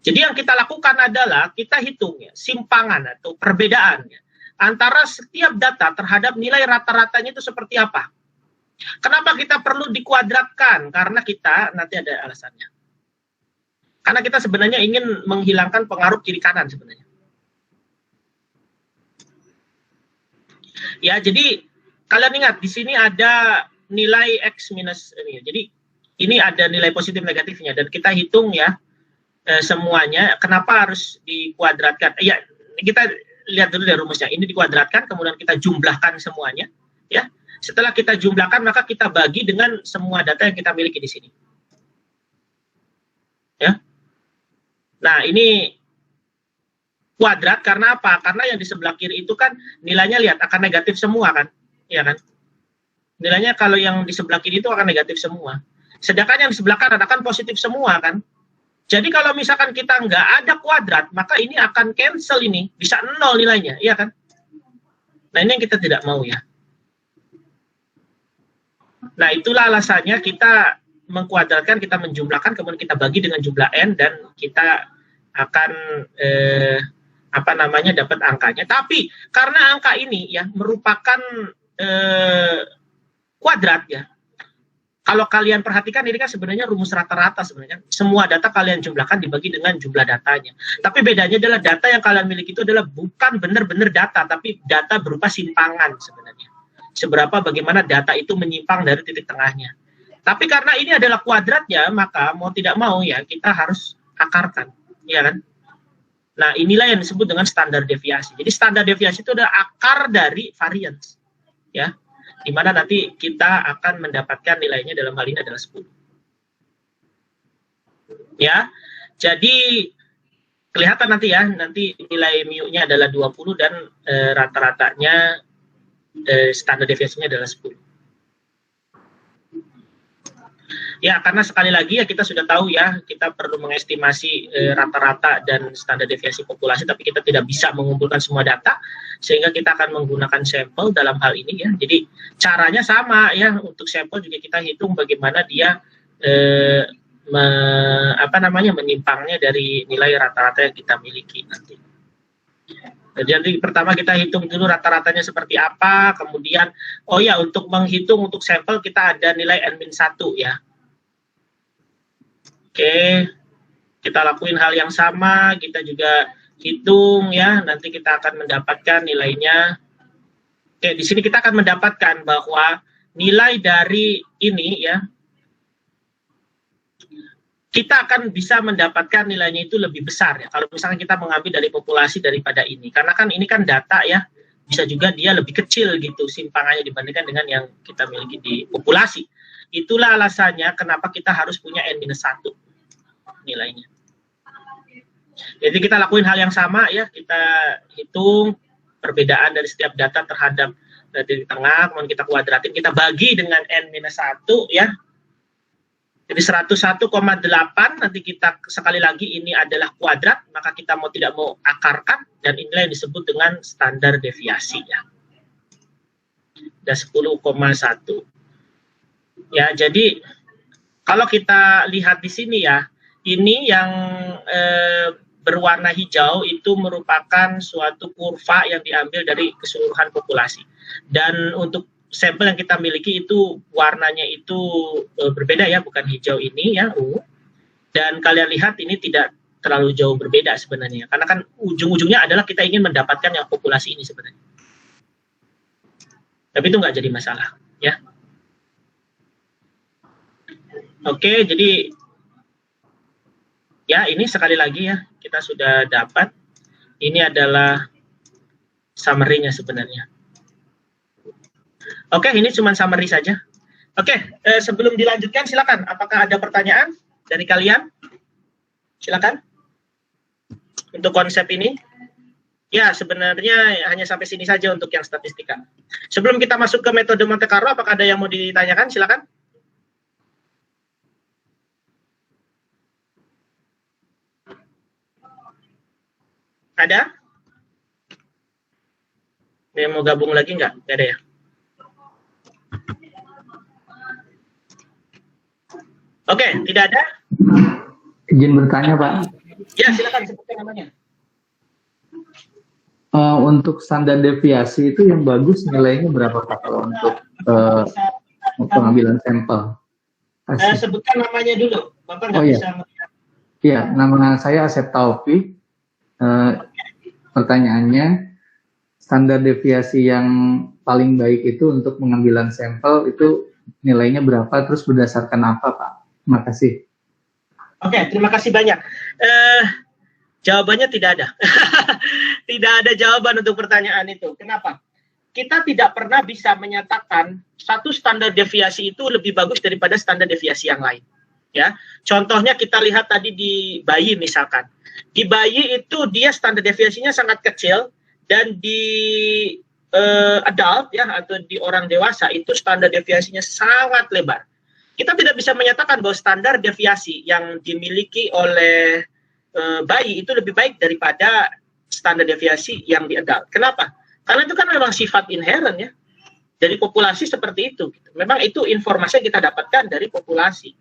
Jadi yang kita lakukan adalah kita hitung ya, simpangan atau perbedaannya antara setiap data terhadap nilai rata-ratanya itu seperti apa. Kenapa kita perlu dikuadratkan? Karena kita, nanti ada alasannya. Karena kita sebenarnya ingin menghilangkan pengaruh kiri kanan sebenarnya. Ya, jadi kalian ingat di sini ada nilai X minus ini. Jadi ini ada nilai positif negatifnya dan kita hitung ya semuanya. Kenapa harus dikuadratkan? Ya, kita lihat dulu dari rumusnya. Ini dikuadratkan, kemudian kita jumlahkan semuanya. Ya, setelah kita jumlahkan maka kita bagi dengan semua data yang kita miliki di sini. Ya. Nah, ini kuadrat karena apa? Karena yang di sebelah kiri itu kan nilainya lihat akan negatif semua kan? Iya kan? Nilainya kalau yang di sebelah kiri itu akan negatif semua. Sedangkan yang di sebelah kanan akan positif semua kan? Jadi kalau misalkan kita nggak ada kuadrat, maka ini akan cancel ini. Bisa 0 nilainya, iya kan? Nah, ini yang kita tidak mau ya. Nah, itulah alasannya kita mengkuadratkan, kita menjumlahkan, kemudian kita bagi dengan jumlah n dan kita akan dapat angkanya. Tapi karena angka ini ya merupakan kuadrat ya. Kalau kalian perhatikan ini kan sebenarnya rumus rata-rata sebenarnya. Semua data kalian jumlahkan dibagi dengan jumlah datanya. Tapi bedanya adalah data yang kalian miliki itu adalah bukan benar-benar data, tapi data berupa simpangan sebenarnya. Seberapa bagaimana data itu menyimpang dari titik tengahnya. Tapi karena ini adalah kuadratnya, maka mau tidak mau ya kita harus akarkan, ya kan? Nah, inilah yang disebut dengan standar deviasi. Jadi standar deviasi itu adalah akar dari variance, ya. Di mana nanti kita akan mendapatkan nilainya dalam hal ini adalah 10. Ya. Jadi kelihatan nanti ya, nanti nilai mu-nya adalah 20 dan rata-ratanya standar deviasinya adalah 10. Ya, karena sekali lagi ya kita sudah tahu ya, kita perlu mengestimasi rata-rata dan standar deviasi populasi, tapi kita tidak bisa mengumpulkan semua data, sehingga kita akan menggunakan sampel dalam hal ini ya. Jadi caranya sama ya, untuk sampel juga kita hitung bagaimana dia menyimpangnya dari nilai rata-rata yang kita miliki nanti. Jadi pertama kita hitung dulu rata-ratanya seperti apa, kemudian oh ya untuk menghitung untuk sampel kita ada nilai n-1 ya. Oke, kita lakuin hal yang sama, kita juga hitung ya, nanti kita akan mendapatkan nilainya. Oke, di sini kita akan mendapatkan bahwa nilai dari ini ya, kita akan bisa mendapatkan nilainya itu lebih besar ya, kalau misalnya kita mengambil dari populasi daripada ini. Karena kan ini kan data ya, bisa juga dia lebih kecil gitu simpangannya dibandingkan dengan yang kita miliki di populasi. Itulah alasannya kenapa kita harus punya n-1 nilainya. Jadi kita lakuin hal yang sama ya, kita hitung perbedaan dari setiap data terhadap titik tengah, kemudian kita kuadratin, kita bagi dengan n-1 ya. Jadi 101,8 nanti kita sekali lagi ini adalah kuadrat, maka kita mau tidak mau akarkan dan inilah yang disebut dengan standar deviasi ya. Dan 10,1. Ya, jadi kalau kita lihat di sini ya, ini yang berwarna hijau itu merupakan suatu kurva yang diambil dari keseluruhan populasi. Dan untuk sampel yang kita miliki itu warnanya itu berbeda ya, bukan hijau ini ya, dan kalian lihat ini tidak terlalu jauh berbeda sebenarnya, karena kan ujung-ujungnya adalah kita ingin mendapatkan yang populasi ini sebenarnya. Tapi itu nggak jadi masalah ya. Oke, jadi ya ini sekali lagi ya, kita sudah dapat. Ini adalah summary-nya sebenarnya. Oke, ini cuma summary saja. Oke, sebelum dilanjutkan silakan. Apakah ada pertanyaan dari kalian? Silakan. Untuk konsep ini. Ya, sebenarnya hanya sampai sini saja untuk yang statistika. Sebelum kita masuk ke metode Monte Carlo, apakah ada yang mau ditanyakan? Silakan. Ada? Yang mau gabung lagi nggak? Nggak ada ya? Oke, tidak ada? Izin bertanya, Pak. Ya, silakan sebutkan namanya. Untuk standar deviasi itu yang bagus nilainya berapa, Pak, kalau untuk pengambilan sampel? Sebutkan namanya dulu. Bapak nggak bisa melihat. Iya, nama saya Asep Taufik. Pertanyaannya, standar deviasi yang paling baik itu untuk pengambilan sampel itu nilainya berapa, terus berdasarkan apa, Pak? Terima kasih. Oke, terima kasih banyak. Jawabannya tidak ada. Tidak ada jawaban untuk pertanyaan itu. Kenapa? Kita tidak pernah bisa menyatakan satu standar deviasi itu lebih bagus daripada standar deviasi yang lain. Ya, contohnya kita lihat tadi di bayi misalkan. Di bayi itu dia standar deviasinya sangat kecil, dan di adult ya atau di orang dewasa itu standar deviasinya sangat lebar. Kita tidak bisa menyatakan bahwa standar deviasi yang dimiliki oleh bayi itu lebih baik daripada standar deviasi yang di adult. Kenapa? Karena itu kan memang sifat inherent ya dari populasi seperti itu. Memang itu informasi yang kita dapatkan dari populasi.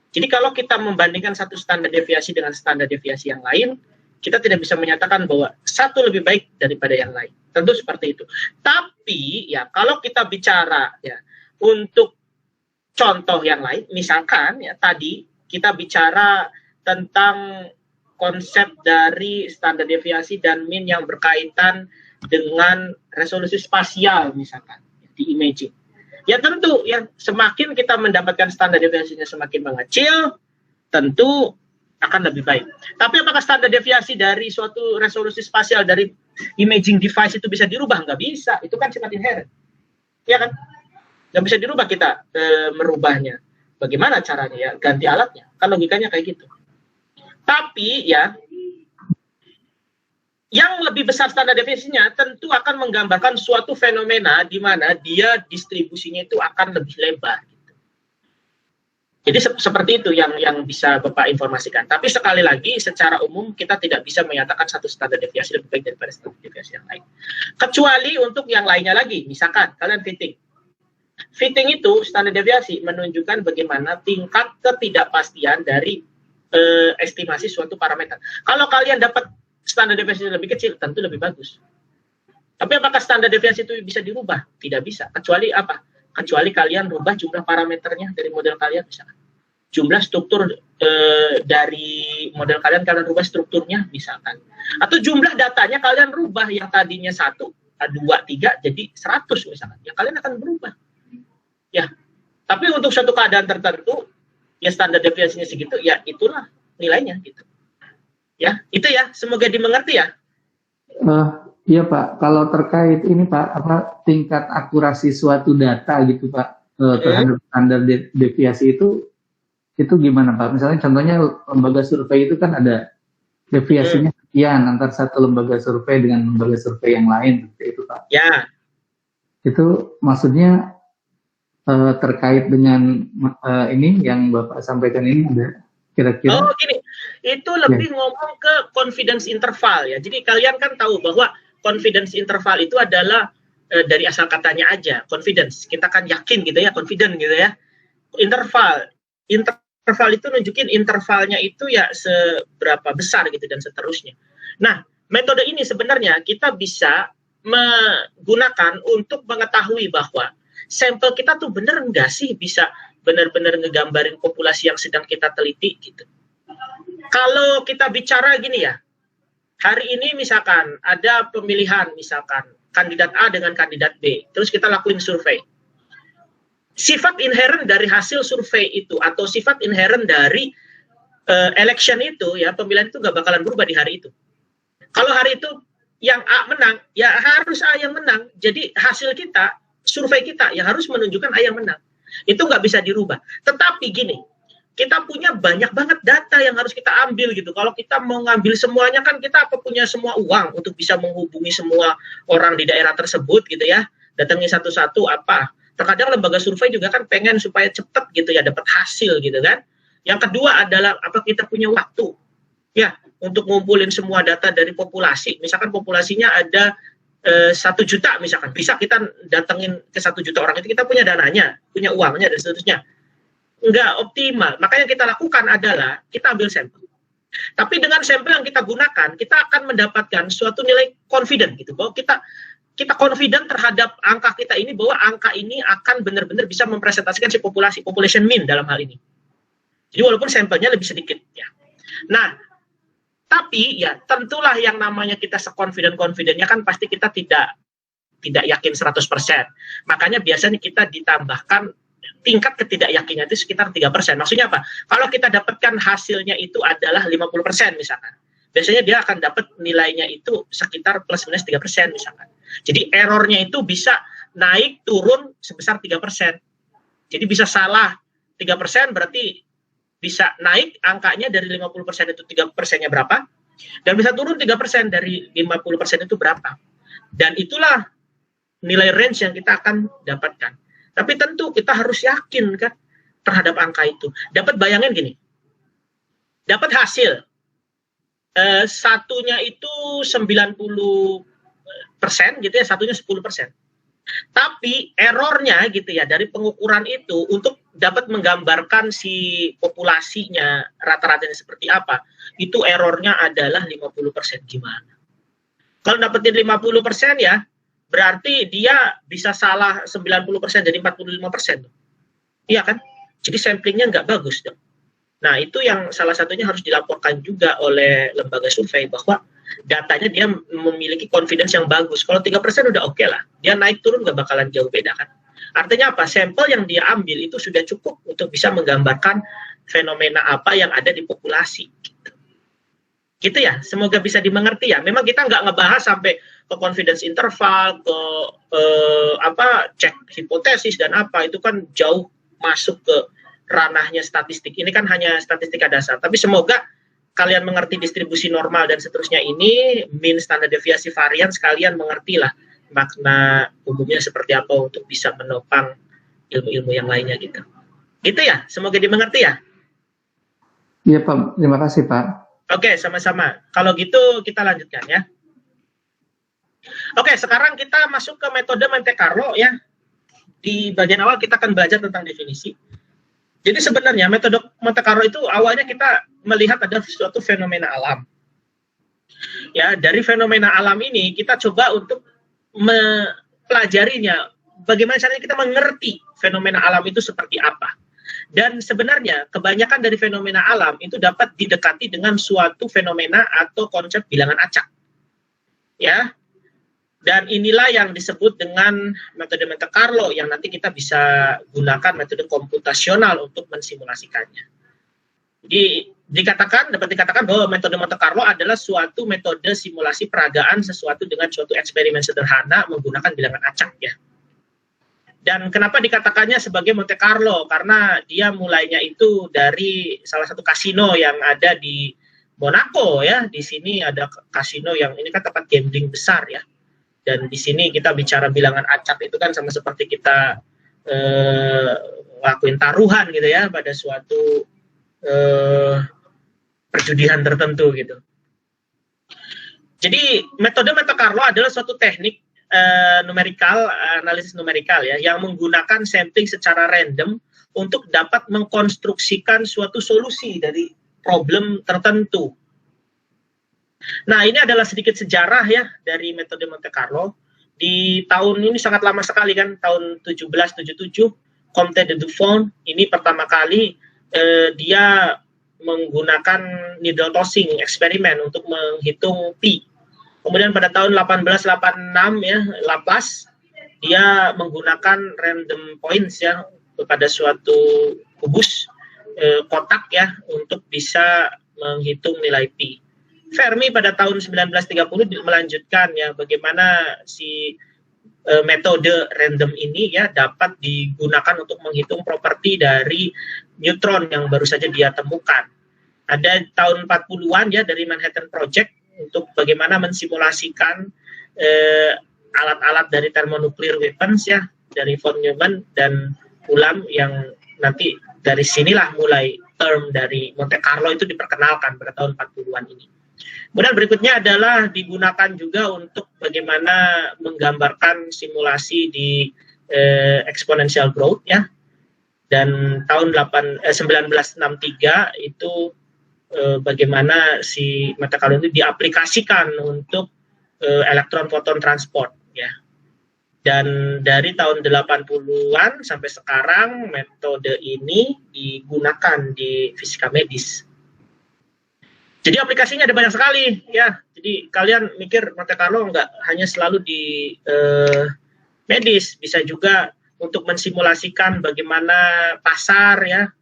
Jadi kalau kita membandingkan satu standar deviasi dengan standar deviasi yang lain, kita tidak bisa menyatakan bahwa satu lebih baik daripada yang lain. Tentu seperti itu. Tapi ya kalau kita bicara ya untuk contoh yang lain, misalkan ya tadi kita bicara tentang konsep dari standar deviasi dan min yang berkaitan dengan resolusi spasial misalkan di imaging. Ya tentu ya semakin kita mendapatkan standar deviasinya semakin mengecil, tentu akan lebih baik. Tapi apakah standar deviasi dari suatu resolusi spasial dari imaging device itu bisa dirubah? Nggak bisa, itu kan sifat inherent. Ya kan? Nggak bisa dirubah kita merubahnya. Bagaimana caranya ya? Ganti alatnya. Kan logikanya kayak gitu. Tapi ya, yang lebih besar standar deviasinya tentu akan menggambarkan suatu fenomena di mana dia distribusinya itu akan lebih lebar. Gitu. Jadi seperti itu yang bisa Bapak informasikan. Tapi sekali lagi, secara umum kita tidak bisa menyatakan satu standar deviasi lebih baik daripada standar deviasi yang lain. Kecuali untuk yang lainnya lagi, misalkan kalian fitting. Fitting itu standar deviasi menunjukkan bagaimana tingkat ketidakpastian dari estimasi suatu parameter. Kalau kalian dapat standar deviasi lebih kecil, tentu lebih bagus. Tapi apakah standar deviasi itu bisa dirubah? Tidak bisa. Kecuali apa? Kecuali kalian rubah jumlah parameternya dari model kalian, misalkan. Jumlah struktur dari model kalian rubah strukturnya, misalkan. Atau jumlah datanya kalian rubah yang tadinya 1, 2, 3 jadi 100 misalkan. Ya kalian akan berubah. Ya. Tapi untuk suatu keadaan tertentu, ya standar deviasinya segitu, ya itulah nilainya gitu. Ya, itu ya, semoga dimengerti ya. Iya Pak, kalau terkait ini Pak, apa tingkat akurasi suatu data gitu Pak terhadap standar deviasi itu gimana Pak? Misalnya contohnya lembaga survei itu kan ada deviasinya sekian antar satu lembaga survei dengan lembaga survei yang lain, seperti itu Pak. Ya. Itu maksudnya terkait dengan ini yang Bapak sampaikan ini ada kira-kira? Oh gini, itu lebih ngomong ke confidence interval ya. Jadi kalian kan tahu bahwa confidence interval itu adalah dari asal katanya aja, confidence. Kita kan yakin gitu ya, confident gitu ya. Interval itu nunjukin intervalnya itu ya seberapa besar gitu dan seterusnya. Nah, metode ini sebenarnya kita bisa menggunakan untuk mengetahui bahwa sampel kita tuh bener nggak sih bisa benar-benar ngegambarin populasi yang sedang kita teliti gitu. Kalau kita bicara gini ya, hari ini misalkan ada pemilihan misalkan kandidat A dengan kandidat B, terus kita lakuin survei. Sifat inherent dari hasil survei itu atau sifat inherent dari election itu ya, pemilihan itu nggak bakalan berubah di hari itu. Kalau hari itu yang A menang, ya harus A yang menang. Jadi hasil kita, survei kita ya harus menunjukkan A yang menang. Itu nggak bisa dirubah. Tetapi gini, kita punya banyak banget data yang harus kita ambil gitu. Kalau kita mau ngambil semuanya kan kita punya semua uang untuk bisa menghubungi semua orang di daerah tersebut gitu ya. Datangi satu-satu apa. Terkadang lembaga survei juga kan pengen supaya cepat gitu ya dapat hasil gitu kan. Yang kedua adalah apa kita punya waktu. Ya, untuk ngumpulin semua data dari populasi, misalkan populasinya ada 1 juta misalkan, bisa kita datengin ke 1 juta orang itu, kita punya dananya, punya uangnya dan seterusnya. Enggak optimal. Makanya kita lakukan adalah kita ambil sampel. Tapi dengan sampel yang kita gunakan, kita akan mendapatkan suatu nilai confident gitu, bahwa kita confident terhadap angka kita ini, bahwa angka ini akan benar-benar bisa mempresentasikan si population mean dalam hal ini. Jadi walaupun sampelnya lebih sedikit ya. Nah, tapi ya tentulah yang namanya kita se-confident-confidentnya kan pasti kita tidak yakin 100%. Makanya biasanya kita ditambahkan tingkat ketidakyakinan itu sekitar 3%. Maksudnya apa? Kalau kita dapatkan hasilnya itu adalah 50% misalkan, biasanya dia akan dapat nilainya itu sekitar plus minus 3% misalkan. Jadi errornya itu bisa naik turun sebesar 3%. Jadi bisa salah 3%, berarti bisa naik angkanya dari 50% itu 3%-nya berapa, dan bisa turun 3% dari 50% itu berapa. Dan itulah nilai range yang kita akan dapatkan. Tapi tentu kita harus yakin kan terhadap angka itu. Dapat bayangin gini, dapat hasil satunya itu 90% gitu ya, satunya 10%. Tapi errornya gitu ya, dari pengukuran itu untuk dapat menggambarkan si populasinya rata-ratanya seperti apa, itu errornya adalah 50%. Gimana? Kalau dapetin 50% ya, berarti dia bisa salah 90% jadi 45%. Iya kan? Jadi samplingnya nggak bagus dong. Nah, itu yang salah satunya harus dilaporkan juga oleh lembaga survei, bahwa datanya dia memiliki confidence yang bagus. Kalau 3% udah oke lah. Dia naik turun nggak bakalan jauh beda kan. Artinya apa? Sampel yang dia ambil itu sudah cukup untuk bisa menggambarkan fenomena apa yang ada di populasi. Gitu ya, semoga bisa dimengerti ya. Memang kita nggak ngebahas sampai ke confidence interval, ke cek hipotesis dan apa, itu kan jauh masuk ke ranahnya statistik. Ini kan hanya statistika dasar. Tapi semoga kalian mengerti distribusi normal dan seterusnya ini, mean, standar deviasi, varian, sekalian mengertilah makna umumnya seperti apa untuk bisa menopang ilmu-ilmu yang lainnya gitu. Gitu ya, semoga dimengerti ya. Iya Pak, terima kasih Pak. Oke, sama-sama. Kalau gitu kita lanjutkan ya. Oke, sekarang kita masuk ke metode Monte Carlo ya. Di bagian awal kita akan belajar tentang definisi. Jadi sebenarnya metode Monte Carlo itu awalnya kita melihat ada suatu fenomena alam. Ya, dari fenomena alam ini kita coba untuk mempelajarinya. Bagaimana caranya kita mengerti fenomena alam itu seperti apa. Dan sebenarnya kebanyakan dari fenomena alam itu dapat didekati dengan suatu fenomena atau konsep bilangan acak. Ya. Dan inilah yang disebut dengan metode Monte Carlo yang nanti kita bisa gunakan metode komputasional untuk mensimulasikannya. Jadi dapat dikatakan bahwa metode Monte Carlo adalah suatu metode simulasi peragaan sesuatu dengan suatu eksperimen sederhana menggunakan bilangan acak ya. Dan kenapa dikatakannya sebagai Monte Carlo? Karena dia mulainya itu dari salah satu kasino yang ada di Monaco ya. Di sini ada kasino yang ini kan tempat gambling besar ya. Dan di sini kita bicara bilangan acak itu kan sama seperti kita ngelakuin taruhan gitu ya pada suatu perjudian tertentu gitu. Jadi metode Monte Carlo adalah suatu teknik analisis numerikal ya, yang menggunakan sampling secara random untuk dapat mengkonstruksikan suatu solusi dari problem tertentu. Nah, ini adalah sedikit sejarah ya dari metode Monte Carlo. Di tahun ini sangat lama sekali kan, tahun 1777, Comte de Buffon ini pertama kali dia menggunakan needle tossing eksperimen untuk menghitung pi. Kemudian pada tahun 1886 ya, Laplace dia menggunakan random points ya kepada suatu kubus kotak ya untuk bisa menghitung nilai pi. Fermi pada tahun 1930 melanjutkan ya bagaimana si metode random ini ya dapat digunakan untuk menghitung properti dari neutron yang baru saja dia temukan. Ada tahun 40-an ya dari Manhattan Project untuk bagaimana mensimulasikan alat-alat dari thermonuclear weapons ya dari von Neumann dan Ulam yang nanti dari sinilah mulai term dari Monte Carlo itu diperkenalkan pada tahun 40-an ini. Kemudian berikutnya adalah digunakan juga untuk bagaimana menggambarkan simulasi di exponential growth ya. Dan tahun 1963 itu bagaimana si Monte Carlo itu diaplikasikan untuk elektron photon transport ya. Dan dari tahun 80-an sampai sekarang metode ini digunakan di fisika medis. Jadi aplikasinya ada banyak sekali ya. Jadi kalian mikir Monte Carlo nggak hanya selalu di medis, bisa juga untuk mensimulasikan bagaimana pasar ya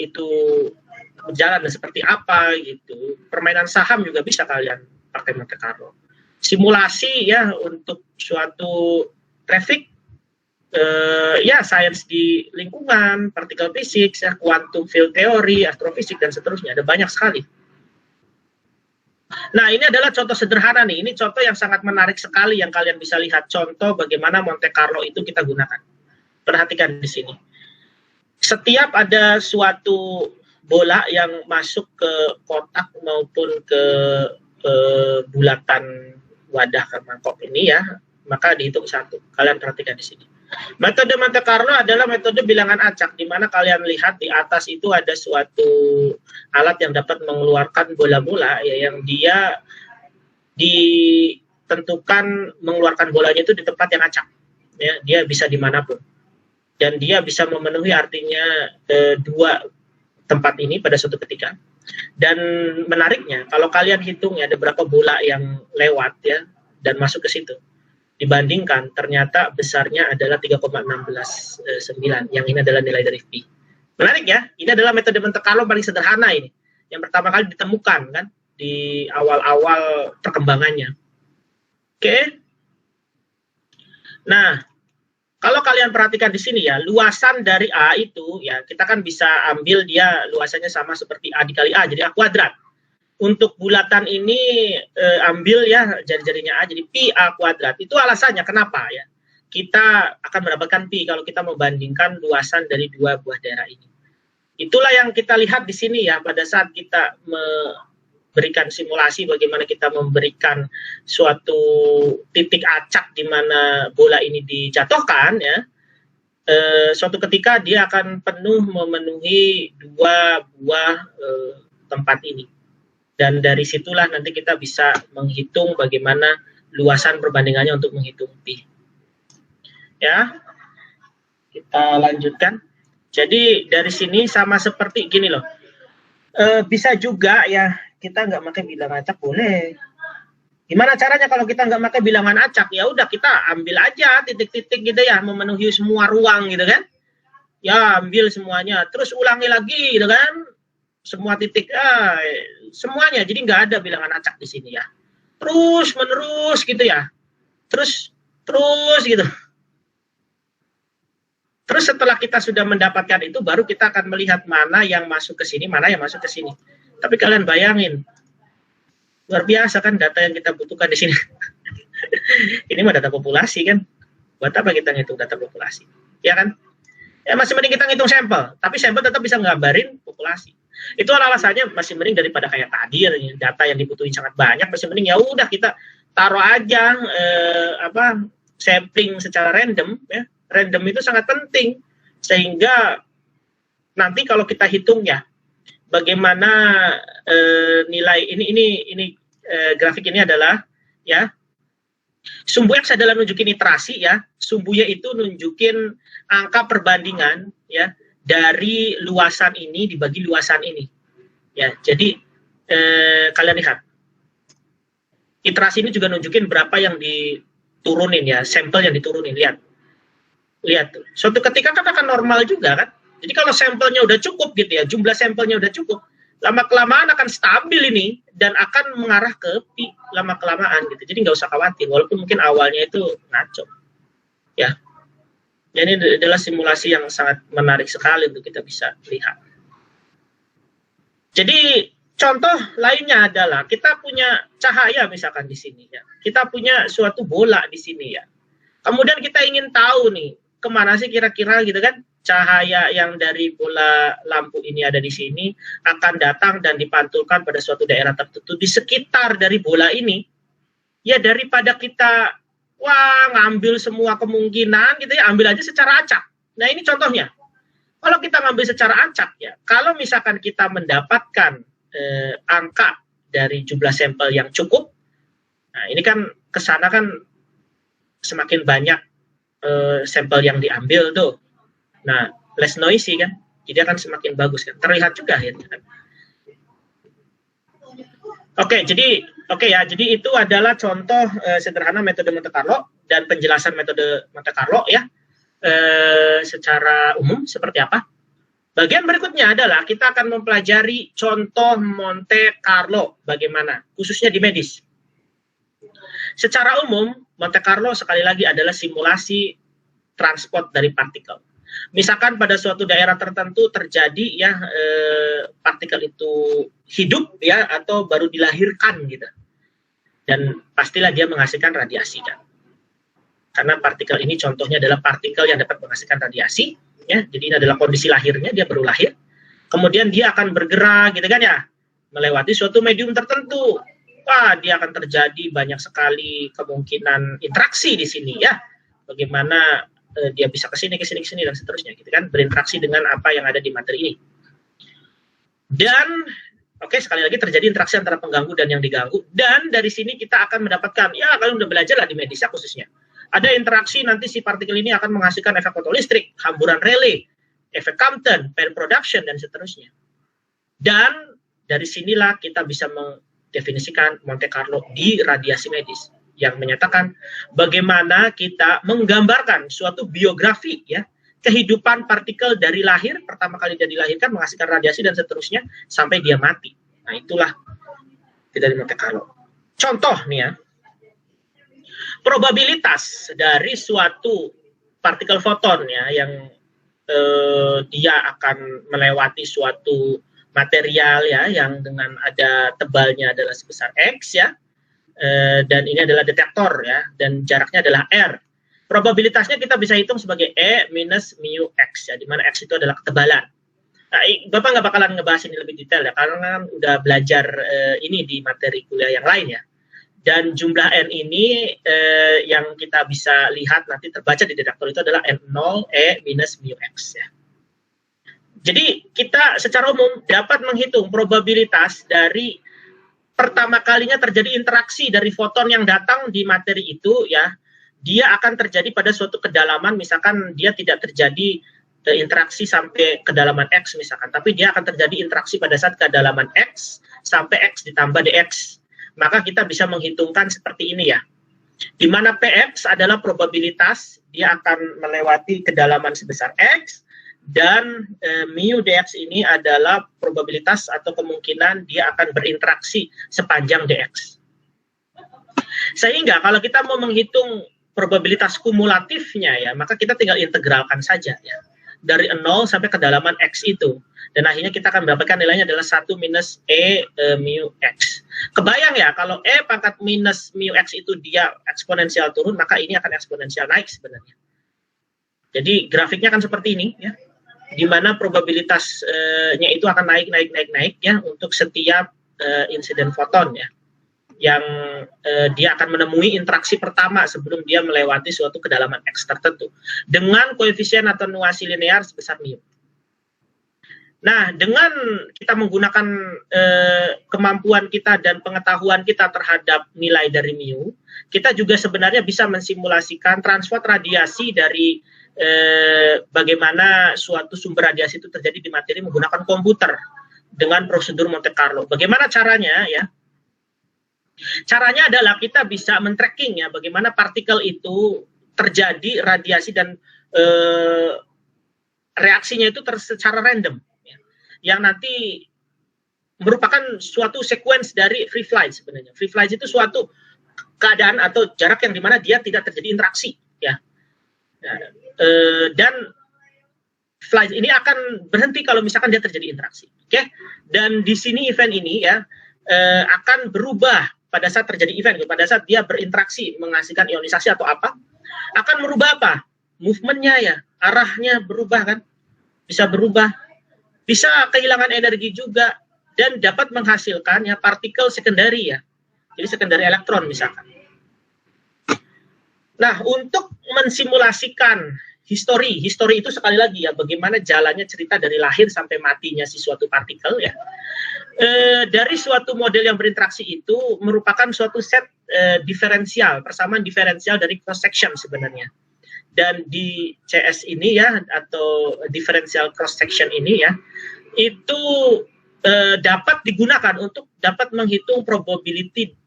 itu berjalan dan seperti apa gitu. Permainan saham juga bisa kalian pakai Monte Carlo. Simulasi ya untuk suatu traffic ya sains di lingkungan, particle physics, ya, quantum field theory, astrofisik dan seterusnya, ada banyak sekali. Nah, ini adalah contoh sederhana nih. Ini contoh yang sangat menarik sekali yang kalian bisa lihat contoh bagaimana Monte Carlo itu kita gunakan. Perhatikan di sini. Setiap ada suatu bola yang masuk ke kotak maupun ke bulatan wadah mangkok ini ya, maka dihitung satu. Kalian perhatikan di sini. Metode Monte Carlo adalah metode bilangan acak, di mana kalian lihat di atas itu ada suatu alat yang dapat mengeluarkan bola-bola ya, yang dia ditentukan mengeluarkan bolanya itu di tempat yang acak. Ya, dia bisa dimanapun. Dan dia bisa memenuhi artinya dua tempat ini pada suatu ketika. Dan menariknya, kalau kalian hitung ya ada berapa bola yang lewat ya dan masuk ke situ, dibandingkan ternyata besarnya adalah 3,169, yang ini adalah nilai dari Pi. Menarik ya, ini adalah metode Monte Carlo paling sederhana ini, yang pertama kali ditemukan kan di awal-awal perkembangannya. Oke. Nah, kalau kalian perhatikan di sini ya, luasan dari A itu ya kita kan bisa ambil dia luasannya sama seperti A dikali A, jadi A kuadrat. Untuk bulatan ini ambil ya jari-jarinya A, jadi pi A kuadrat. Itu alasannya kenapa ya kita akan mendapatkan pi kalau kita membandingkan luasan dari dua buah daerah ini. Itulah yang kita lihat di sini ya pada saat kita memberikan simulasi bagaimana kita memberikan suatu titik acak di mana bola ini dijatuhkan ya. Suatu ketika dia akan penuh memenuhi dua buah tempat ini. Dan dari situlah nanti kita bisa menghitung bagaimana luasan perbandingannya untuk menghitung pi. Ya, kita lanjutkan. Jadi dari sini sama seperti gini loh. Bisa juga ya kita nggak pakai bilangan acak boleh. Gimana caranya kalau kita nggak pakai bilangan acak? Ya udah kita ambil aja titik-titik gitu ya, memenuhi semua ruang gitu kan. Ya ambil semuanya, terus ulangi lagi gitu kan. Semua titik semuanya, jadi nggak ada bilangan acak di sini ya, terus menerus gitu ya, terus gitu. Terus setelah kita sudah mendapatkan itu, baru kita akan melihat mana yang masuk ke sini, mana yang masuk ke sini. Tapi kalian bayangin, luar biasa kan data yang kita butuhkan di sini. Ini mah data populasi kan, buat apa kita ngitung data populasi, ya kan? Ya masih mending kita ngitung sampel, tapi sampel tetap bisa nggambarin populasi. Itu alasannya masih mending daripada kayak tadi data yang dibutuhin sangat banyak, masih mending ya udah kita taruh aja sampling secara random ya. Random itu sangat penting sehingga nanti kalau kita hitung ya bagaimana nilai ini grafik ini adalah ya sumbu X adalah nunjukin iterasi ya, sumbunya itu nunjukin angka perbandingan ya dari luasan ini dibagi luasan ini. Ya, jadi kalian lihat. Iterasi ini juga nunjukin berapa yang diturunin ya, sampel yang diturunin, lihat. Lihat tuh. Suatu ketika kan akan normal juga kan. Jadi kalau sampelnya udah cukup gitu ya, jumlah sampelnya udah cukup, lama-kelamaan akan stabil ini dan akan mengarah ke pi lama-kelamaan gitu. Jadi nggak usah khawatir, walaupun mungkin awalnya itu ngaco. Ya. Ini adalah simulasi yang sangat menarik sekali untuk kita bisa lihat. Jadi contoh lainnya adalah kita punya cahaya misalkan di sini ya. Kita punya suatu bola di sini ya. Kemudian kita ingin tahu nih kemana sih kira-kira gitu kan? Cahaya yang dari bola lampu ini ada di sini akan datang dan dipantulkan pada suatu daerah tertentu di sekitar dari bola ini. Ya daripada kita ngambil semua kemungkinan gitu ya, ambil aja secara acak. Nah ini contohnya. Kalau kita ngambil secara acak ya, kalau misalkan kita mendapatkan angka dari jumlah sampel yang cukup, nah ini kan kesana kan semakin banyak sampel yang diambil tuh. Nah, less noisy kan, jadi akan semakin bagus kan, terlihat juga ya. Oke, jadi itu adalah contoh sederhana metode Monte Carlo dan penjelasan metode Monte Carlo ya secara umum seperti apa. Bagian berikutnya adalah kita akan mempelajari contoh Monte Carlo bagaimana, khususnya di medis. Secara umum, Monte Carlo sekali lagi adalah simulasi transport dari partikel. Misalkan pada suatu daerah tertentu terjadi ya partikel itu hidup ya atau baru dilahirkan gitu. Dan pastilah dia menghasilkan radiasi kan. Karena partikel ini contohnya adalah partikel yang dapat menghasilkan radiasi ya. Jadi ini adalah kondisi lahirnya, dia baru lahir. Kemudian dia akan bergerak gitu kan ya, melewati suatu medium tertentu. Wah, dia akan terjadi banyak sekali kemungkinan interaksi di sini ya. Bagaimana dia bisa ke sini dan seterusnya gitu kan, berinteraksi dengan apa yang ada di materi ini. Dan sekali lagi terjadi interaksi antara pengganggu dan yang diganggu, dan dari sini kita akan mendapatkan ya, kalian udah belajar lah di medis khususnya. Ada interaksi, nanti si partikel ini akan menghasilkan efek fotolistrik, hamburan Rayleigh, efek Compton, pair production dan seterusnya. Dan dari sinilah kita bisa mendefinisikan Monte Carlo di radiasi medis, yang menyatakan bagaimana kita menggambarkan suatu biografi ya, kehidupan partikel dari lahir, pertama kali dia dilahirkan menghasilkan radiasi dan seterusnya sampai dia mati. Nah, itulah kita di Monte Carlo. Contoh nih ya, probabilitas dari suatu partikel foton ya yang dia akan melewati suatu material ya yang dengan ada tebalnya adalah sebesar X ya. Dan ini adalah detektor ya, dan jaraknya adalah R. Probabilitasnya kita bisa hitung sebagai E minus mu X ya, di mana X itu adalah ketebalan. Nah, Bapak nggak bakalan ngebahas ini lebih detail ya, karena kan udah belajar ini di materi kuliah yang lain ya. Dan jumlah N ini yang kita bisa lihat nanti terbaca di detektor itu adalah N0 E minus mu X ya. Jadi kita secara umum dapat menghitung probabilitas dari pertama kalinya terjadi interaksi dari foton yang datang di materi itu ya, dia akan terjadi pada suatu kedalaman, misalkan dia tidak terjadi interaksi sampai kedalaman X misalkan, tapi dia akan terjadi interaksi pada saat kedalaman X sampai X ditambah DX. Maka kita bisa menghitungkan seperti ini ya, di mana PX adalah probabilitas dia akan melewati kedalaman sebesar X, dan mu dx ini adalah probabilitas atau kemungkinan dia akan berinteraksi sepanjang dx. Sehingga kalau kita mau menghitung probabilitas kumulatifnya ya, maka kita tinggal integralkan saja ya, dari 0 sampai kedalaman x itu, dan akhirnya kita akan mendapatkan nilainya adalah 1 minus E mu x. Kebayang ya, kalau E pangkat minus mu x itu dia eksponensial turun, maka ini akan eksponensial naik sebenarnya. Jadi grafiknya akan seperti ini ya, di mana probabilitasnya itu akan naik ya untuk setiap insiden foton ya, yang dia akan menemui interaksi pertama sebelum dia melewati suatu kedalaman X tertentu dengan koefisien atenuasi linear sebesar mu. Nah, dengan kita menggunakan kemampuan kita dan pengetahuan kita terhadap nilai dari mu, kita juga sebenarnya bisa mensimulasikan transport radiasi dari bagaimana suatu sumber radiasi itu terjadi di materi menggunakan komputer dengan prosedur Monte Carlo. Bagaimana caranya ya? Caranya adalah kita bisa men-tracking ya, bagaimana partikel itu terjadi radiasi dan reaksinya itu secara random ya, yang nanti merupakan suatu sequence dari free flight sebenarnya. Free flight itu suatu keadaan atau jarak yang dimana dia tidak terjadi interaksi ya. Dan flight ini akan berhenti kalau misalkan dia terjadi interaksi, oke? Dan di sini event ini ya akan berubah pada saat terjadi event, pada saat dia berinteraksi menghasilkan ionisasi atau apa, akan merubah apa? movementnya ya, arahnya berubah kan, bisa berubah, bisa kehilangan energi juga, dan dapat menghasilkan ya partikel sekunderi ya, jadi sekunderi elektron misalkan. Nah, untuk mensimulasikan histori itu sekali lagi ya, bagaimana jalannya cerita dari lahir sampai matinya si suatu partikel ya. Dari suatu model yang berinteraksi itu merupakan suatu set diferensial, persamaan diferensial dari cross section sebenarnya. Dan di CS ini ya, atau differential cross section ini ya, itu dapat digunakan untuk dapat menghitung probability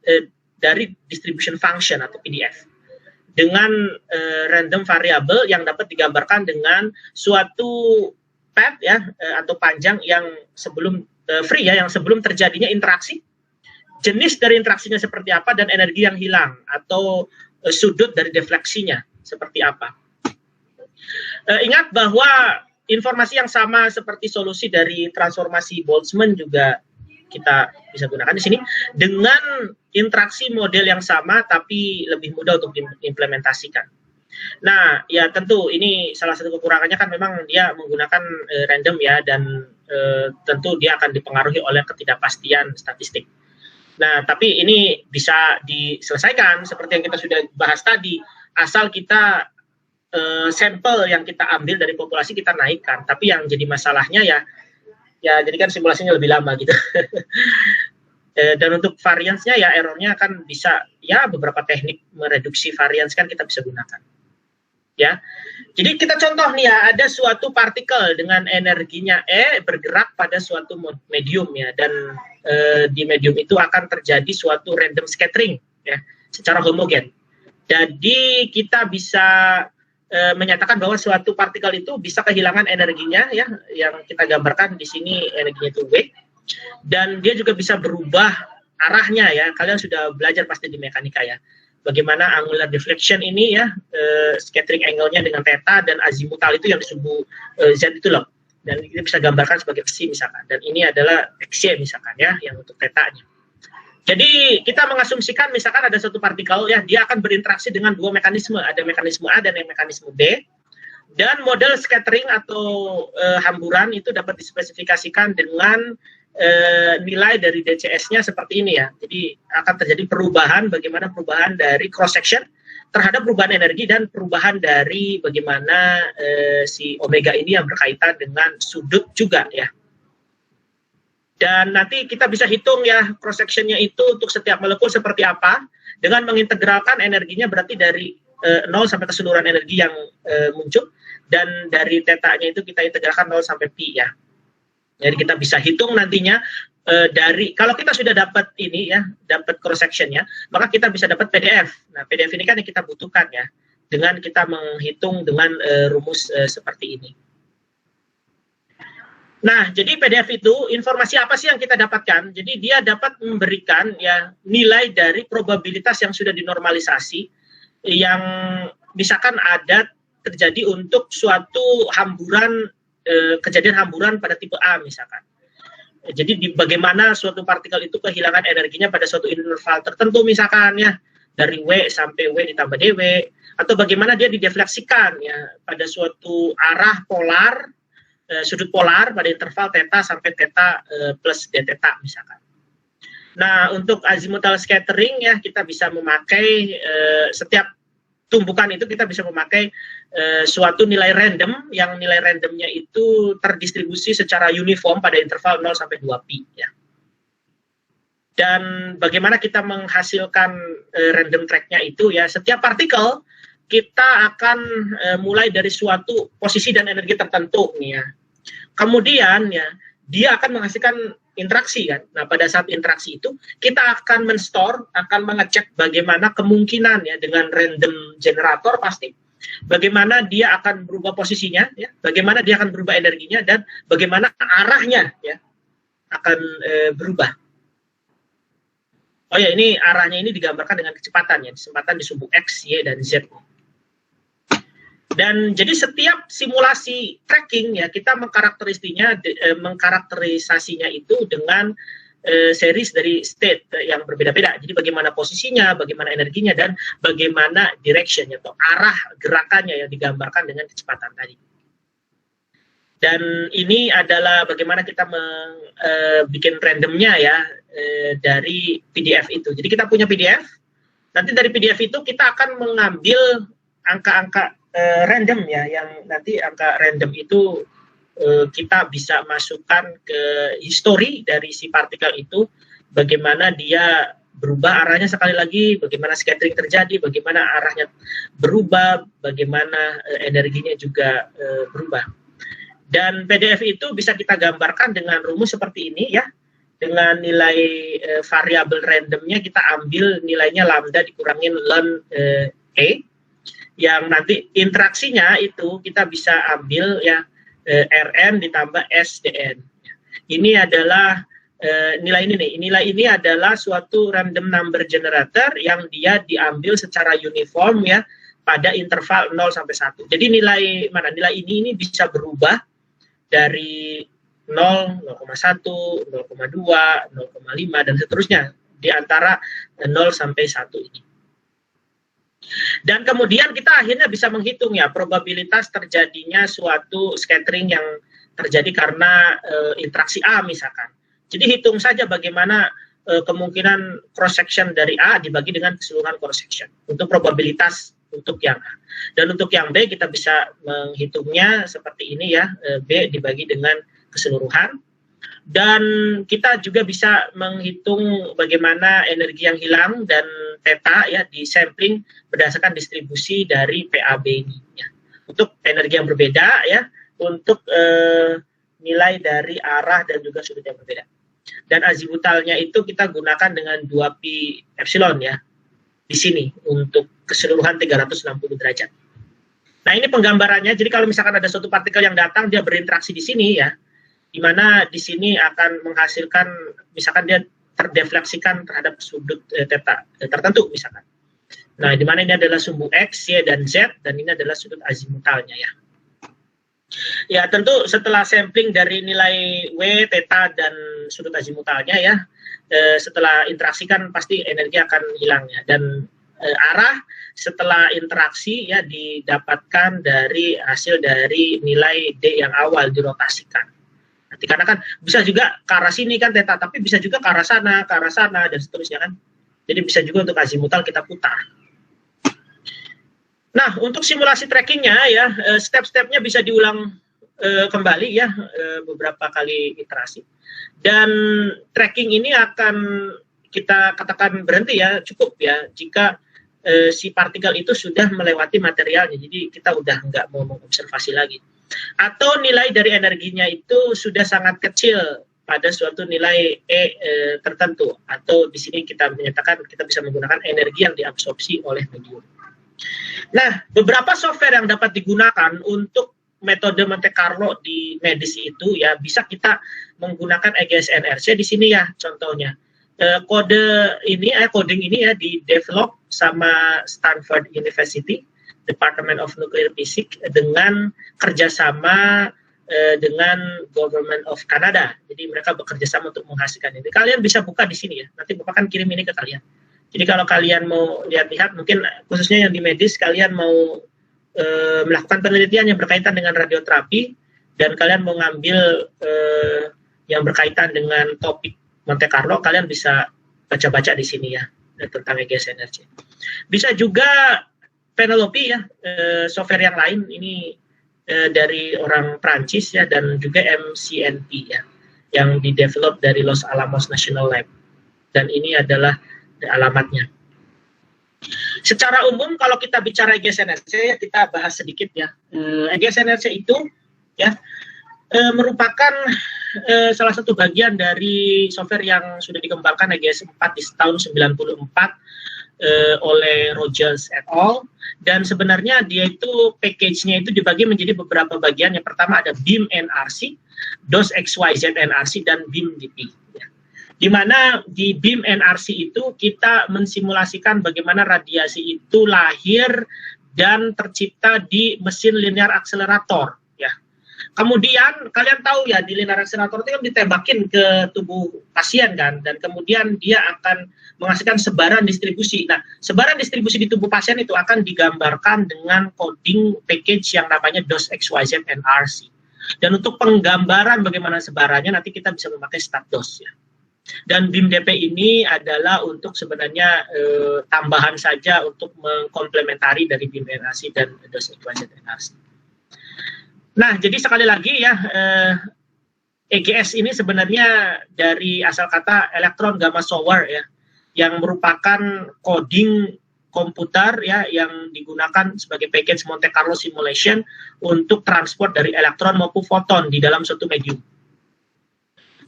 dari distribution function atau PDF dengan random variable yang dapat digambarkan dengan suatu path ya, atau panjang yang sebelum free ya, yang sebelum terjadinya interaksi, jenis dari interaksinya seperti apa, dan energi yang hilang atau sudut dari defleksinya seperti apa. Ingat bahwa informasi yang sama seperti solusi dari transformasi Boltzmann juga kita bisa gunakan di sini dengan interaksi model yang sama tapi lebih mudah untuk diimplementasikan. Nah, ya tentu ini salah satu kekurangannya kan memang dia menggunakan random ya, dan tentu dia akan dipengaruhi oleh ketidakpastian statistik. Nah, tapi ini bisa diselesaikan seperti yang kita sudah bahas tadi, asal kita sampel yang kita ambil dari populasi kita naikkan. Tapi yang jadi masalahnya ya jadi kan simulasinya lebih lama gitu. Dan untuk variance-nya ya error-nya kan bisa ya, beberapa teknik mereduksi variance kan kita bisa gunakan. Ya. Jadi kita contoh nih ya, ada suatu partikel dengan energinya E bergerak pada suatu medium ya, dan di medium itu akan terjadi suatu random scattering ya, secara homogen. Jadi kita bisa menyatakan bahwa suatu partikel itu bisa kehilangan energinya ya, yang kita gambarkan di sini energinya itu W, dan dia juga bisa berubah arahnya ya. Kalian sudah belajar pasti di mekanika ya, bagaimana angular deflection ini ya, scattering angle-nya dengan theta, dan azimutal itu yang disebut Z itu loh, dan kita bisa gambarkan sebagai psi misalkan, dan ini adalah XY misalkan ya, yang untuk theta-nya. Jadi kita mengasumsikan misalkan ada satu partikel ya, dia akan berinteraksi dengan dua mekanisme, ada mekanisme A dan mekanisme B, dan model scattering atau hamburan itu dapat dispesifikasikan dengan nilai dari DCS-nya seperti ini ya. Jadi akan terjadi perubahan, bagaimana perubahan dari cross section terhadap perubahan energi, dan perubahan dari bagaimana si omega ini yang berkaitan dengan sudut juga ya. Dan nanti kita bisa hitung ya cross section-nya itu untuk setiap molekul seperti apa, dengan mengintegralkan energinya, berarti dari 0 sampai keseluruhan energi yang muncul, dan dari theta-nya itu kita integralkan 0 sampai pi ya. Jadi kita bisa hitung nantinya dari, kalau kita sudah dapat ini ya, dapat cross section-nya, maka kita bisa dapat PDF. Nah, PDF ini kan yang kita butuhkan ya, dengan kita menghitung dengan rumus seperti ini. Nah, jadi PDF itu informasi apa sih yang kita dapatkan? Jadi dia dapat memberikan ya nilai dari probabilitas yang sudah dinormalisasi, yang misalkan ada terjadi untuk suatu hamburan, kejadian hamburan pada tipe A misalkan. Jadi bagaimana suatu partikel itu kehilangan energinya pada suatu interval tertentu misalkan ya, dari W sampai W ditambah dW, atau bagaimana dia didefleksikan ya pada suatu arah polar, sudut polar pada interval theta sampai theta plus d theta misalkan. Nah, untuk azimuthal scattering ya, kita bisa memakai setiap tumbukan itu kita bisa memakai suatu nilai random, yang nilai randomnya itu terdistribusi secara uniform pada interval 0 sampai 2 pi ya. Dan bagaimana kita menghasilkan random track-nya itu ya, setiap partikel kita akan mulai dari suatu posisi dan energi tertentu nih ya. Kemudian ya, dia akan menghasilkan interaksi kan. Nah, pada saat interaksi itu kita akan men-store, akan mengecek bagaimana kemungkinan ya, dengan random generator pasti, bagaimana dia akan berubah posisinya ya, bagaimana dia akan berubah energinya, dan bagaimana arahnya ya akan berubah. Oh ya, ini arahnya ini digambarkan dengan kecepatan ya, kecepatan di sumbu X, Y, dan Z. Dan jadi setiap simulasi tracking ya, kita mengkarakterisasinya itu dengan series dari state yang berbeda-beda. Jadi bagaimana posisinya, bagaimana energinya, dan bagaimana directionnya atau arah gerakannya yang digambarkan dengan kecepatan tadi. Dan ini adalah bagaimana kita bikin randomnya ya dari PDF itu. Jadi kita punya PDF. Nanti dari PDF itu kita akan mengambil angka-angka random ya, yang nanti angka random itu kita bisa masukkan ke history dari si partikel itu, bagaimana dia berubah arahnya sekali lagi, bagaimana scattering terjadi, bagaimana arahnya berubah, bagaimana energinya juga berubah. Dan PDF itu bisa kita gambarkan dengan rumus seperti ini ya, dengan nilai variabel randomnya kita ambil nilainya lambda dikurangin ln E, yang nanti interaksinya itu kita bisa ambil ya Rn ditambah SDN. Ini adalah nilai ini nih. Nilai ini adalah suatu random number generator yang dia diambil secara uniform ya pada interval 0 sampai 1. Jadi nilai ini bisa berubah dari 0, 0,1, 0,2, 0,5 dan seterusnya di antara 0 sampai 1 ini. Dan kemudian kita akhirnya bisa menghitung ya probabilitas terjadinya suatu scattering yang terjadi karena interaksi A misalkan. Jadi hitung saja bagaimana kemungkinan cross section dari A dibagi dengan keseluruhan cross section untuk probabilitas untuk yang A. Dan untuk yang B kita bisa menghitungnya seperti ini ya, B dibagi dengan keseluruhan. Dan kita juga bisa menghitung bagaimana energi yang hilang dan theta ya di sampling berdasarkan distribusi dari PAB ini ya. Untuk energi yang berbeda ya, untuk nilai dari arah dan juga sudut yang berbeda. Dan azimutalnya itu kita gunakan dengan 2pi epsilon ya di sini untuk keseluruhan 360 derajat. Nah, ini penggambarannya. Jadi kalau misalkan ada suatu partikel yang datang, dia berinteraksi di sini ya, di mana di sini akan menghasilkan, misalkan dia terdefleksikan terhadap sudut theta tertentu misalkan. Nah, di mana ini adalah sumbu X, Y, dan Z, dan ini adalah sudut azimutalnya ya. Ya, tentu setelah sampling dari nilai W, theta, dan sudut azimutalnya ya, setelah interaksi kan pasti energi akan hilang ya. Dan arah setelah interaksi ya didapatkan dari hasil dari nilai D yang awal dirotasikan. Nanti karena kan bisa juga ke arah sini kan theta, tapi bisa juga ke arah sana, dan seterusnya kan. Jadi bisa juga untuk azimutal kita putar. Nah, untuk simulasi trackingnya ya, step-stepnya bisa diulang kembali ya, beberapa kali iterasi. Dan tracking ini akan kita katakan berhenti ya, cukup ya, jika si partikel itu sudah melewati materialnya, jadi kita udah nggak mau mengobservasi lagi. Atau nilai dari energinya itu sudah sangat kecil pada suatu nilai E tertentu, atau di sini kita menyatakan kita bisa menggunakan energi yang diabsorpsi oleh medium. Nah, beberapa software yang dapat digunakan untuk metode Monte Carlo di medis itu ya, bisa kita menggunakan EGS-NRC di sini ya contohnya. Coding ini ya di develop sama Stanford University Department of Nuclear Physics dengan kerjasama dengan Government of Canada. Jadi mereka bekerja sama untuk menghasilkan ini. Kalian bisa buka di sini ya. Nanti Bapak kan kirim ini ke kalian. Jadi kalau kalian mau lihat-lihat, mungkin khususnya yang di medis, kalian mau melakukan penelitian yang berkaitan dengan radioterapi, dan kalian mau ngambil yang berkaitan dengan topik Monte Carlo, kalian bisa baca-baca di sini ya tentang EGS-NRC. Bisa juga Penelope ya, software yang lain ini dari orang Prancis ya, dan juga MCNP ya, yang di-develop dari Los Alamos National Lab. Dan ini adalah alamatnya. Secara umum kalau kita bicara EGS-NRC, kita bahas sedikit ya. EGS-NRC itu ya merupakan salah satu bagian dari software yang sudah dikembangkan EGS-4 di tahun 94 oleh Rogers et al. Dan sebenarnya dia itu package-nya itu dibagi menjadi beberapa bagian. Yang pertama ada BIM NRC, DOS XYZ NRC, dan BIM DP. Di mana di BIM NRC itu kita mensimulasikan bagaimana radiasi itu lahir dan tercipta di mesin linear akselerator ya. Kemudian kalian tahu ya di linear accelerator itu kan ditembakin ke tubuh pasien kan, dan kemudian dia akan menghasilkan sebaran distribusi. Nah, sebaran distribusi di tubuh pasien itu akan digambarkan dengan coding package yang namanya DOS XYZ NRC. Dan untuk penggambaran bagaimana sebarannya nanti kita bisa memakai StatDOS ya. Dan BIM-DP ini adalah untuk sebenarnya tambahan saja untuk mengkomplementari dari BIM NRC dan DOS XYZ NRC. Nah, jadi sekali lagi ya, EGS ini sebenarnya dari asal kata Electron Gamma Shower ya, yang merupakan coding komputer ya yang digunakan sebagai package Monte Carlo simulation untuk transport dari elektron maupun foton di dalam suatu medium.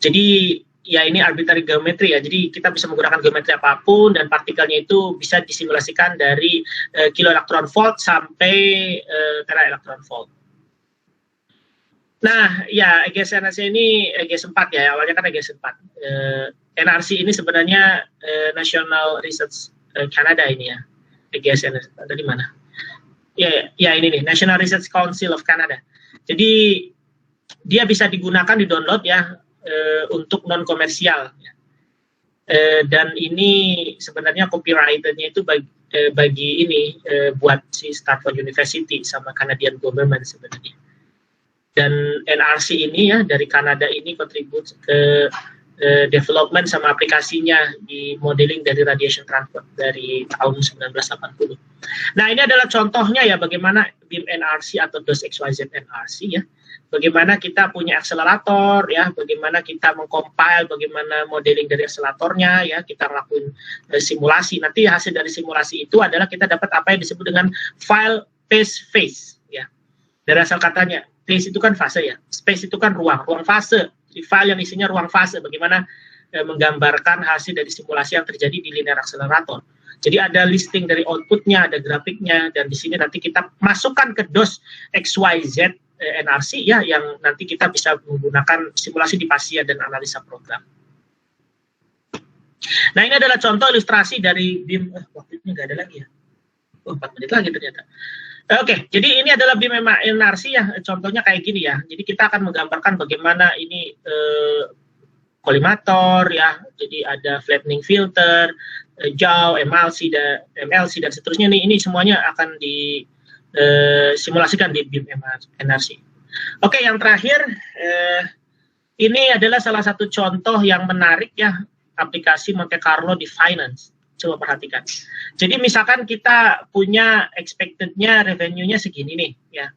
Jadi ya ini arbitrary geometry ya, jadi kita bisa menggunakan geometri apapun dan partikelnya itu bisa disimulasikan dari kilo elektron volt sampai tera elektron volt. Nah, ya EGS NRC ini EGS 4 ya, awalnya kan EGS 4. NRC ini sebenarnya National Research Canada ini ya. EGS NRC ada di mana? Ya ini nih, National Research Council of Canada. Jadi dia bisa digunakan di download ya untuk non komersial. Dan ini sebenarnya copyrightnya itu bagi ini buat si Stanford University sama Canadian government sebenarnya. Dan NRC ini ya dari Kanada ini kontribut ke development sama aplikasinya di modeling dari radiation transport dari tahun 1980. Nah, ini adalah contohnya ya bagaimana BIM NRC atau DOS XYZ NRC ya. Bagaimana kita punya akselerator ya, bagaimana kita mengcompile bagaimana modeling dari akseleratornya ya, kita ngelakuin simulasi. Nanti hasil dari simulasi itu adalah kita dapat apa yang disebut dengan file phase ya. Dari asal katanya, phase itu kan fase ya, space itu kan ruang fase. Di file yang isinya ruang fase, bagaimana menggambarkan hasil dari simulasi yang terjadi di linear accelerator. Jadi ada listing dari outputnya, ada grafiknya, dan di sini nanti kita masukkan ke DOS XYZ NRC ya, yang nanti kita bisa menggunakan simulasi di pasien dan analisa program. Nah, ini adalah contoh ilustrasi dari BIM. Waktu itu nggak ada lagi ya. 4 menit lagi ternyata. Oke, jadi ini adalah BIM NRC ya, contohnya kayak gini ya. Jadi kita akan menggambarkan bagaimana ini kolimator ya, jadi ada flattening filter, jaw, MLC dan seterusnya nih. Ini semuanya akan disimulasikan di BIM NRC. Oke, yang terakhir ini adalah salah satu contoh yang menarik ya, aplikasi Monte Carlo di finance. Coba perhatikan. Jadi misalkan kita punya expected-nya revenue-nya segini nih ya.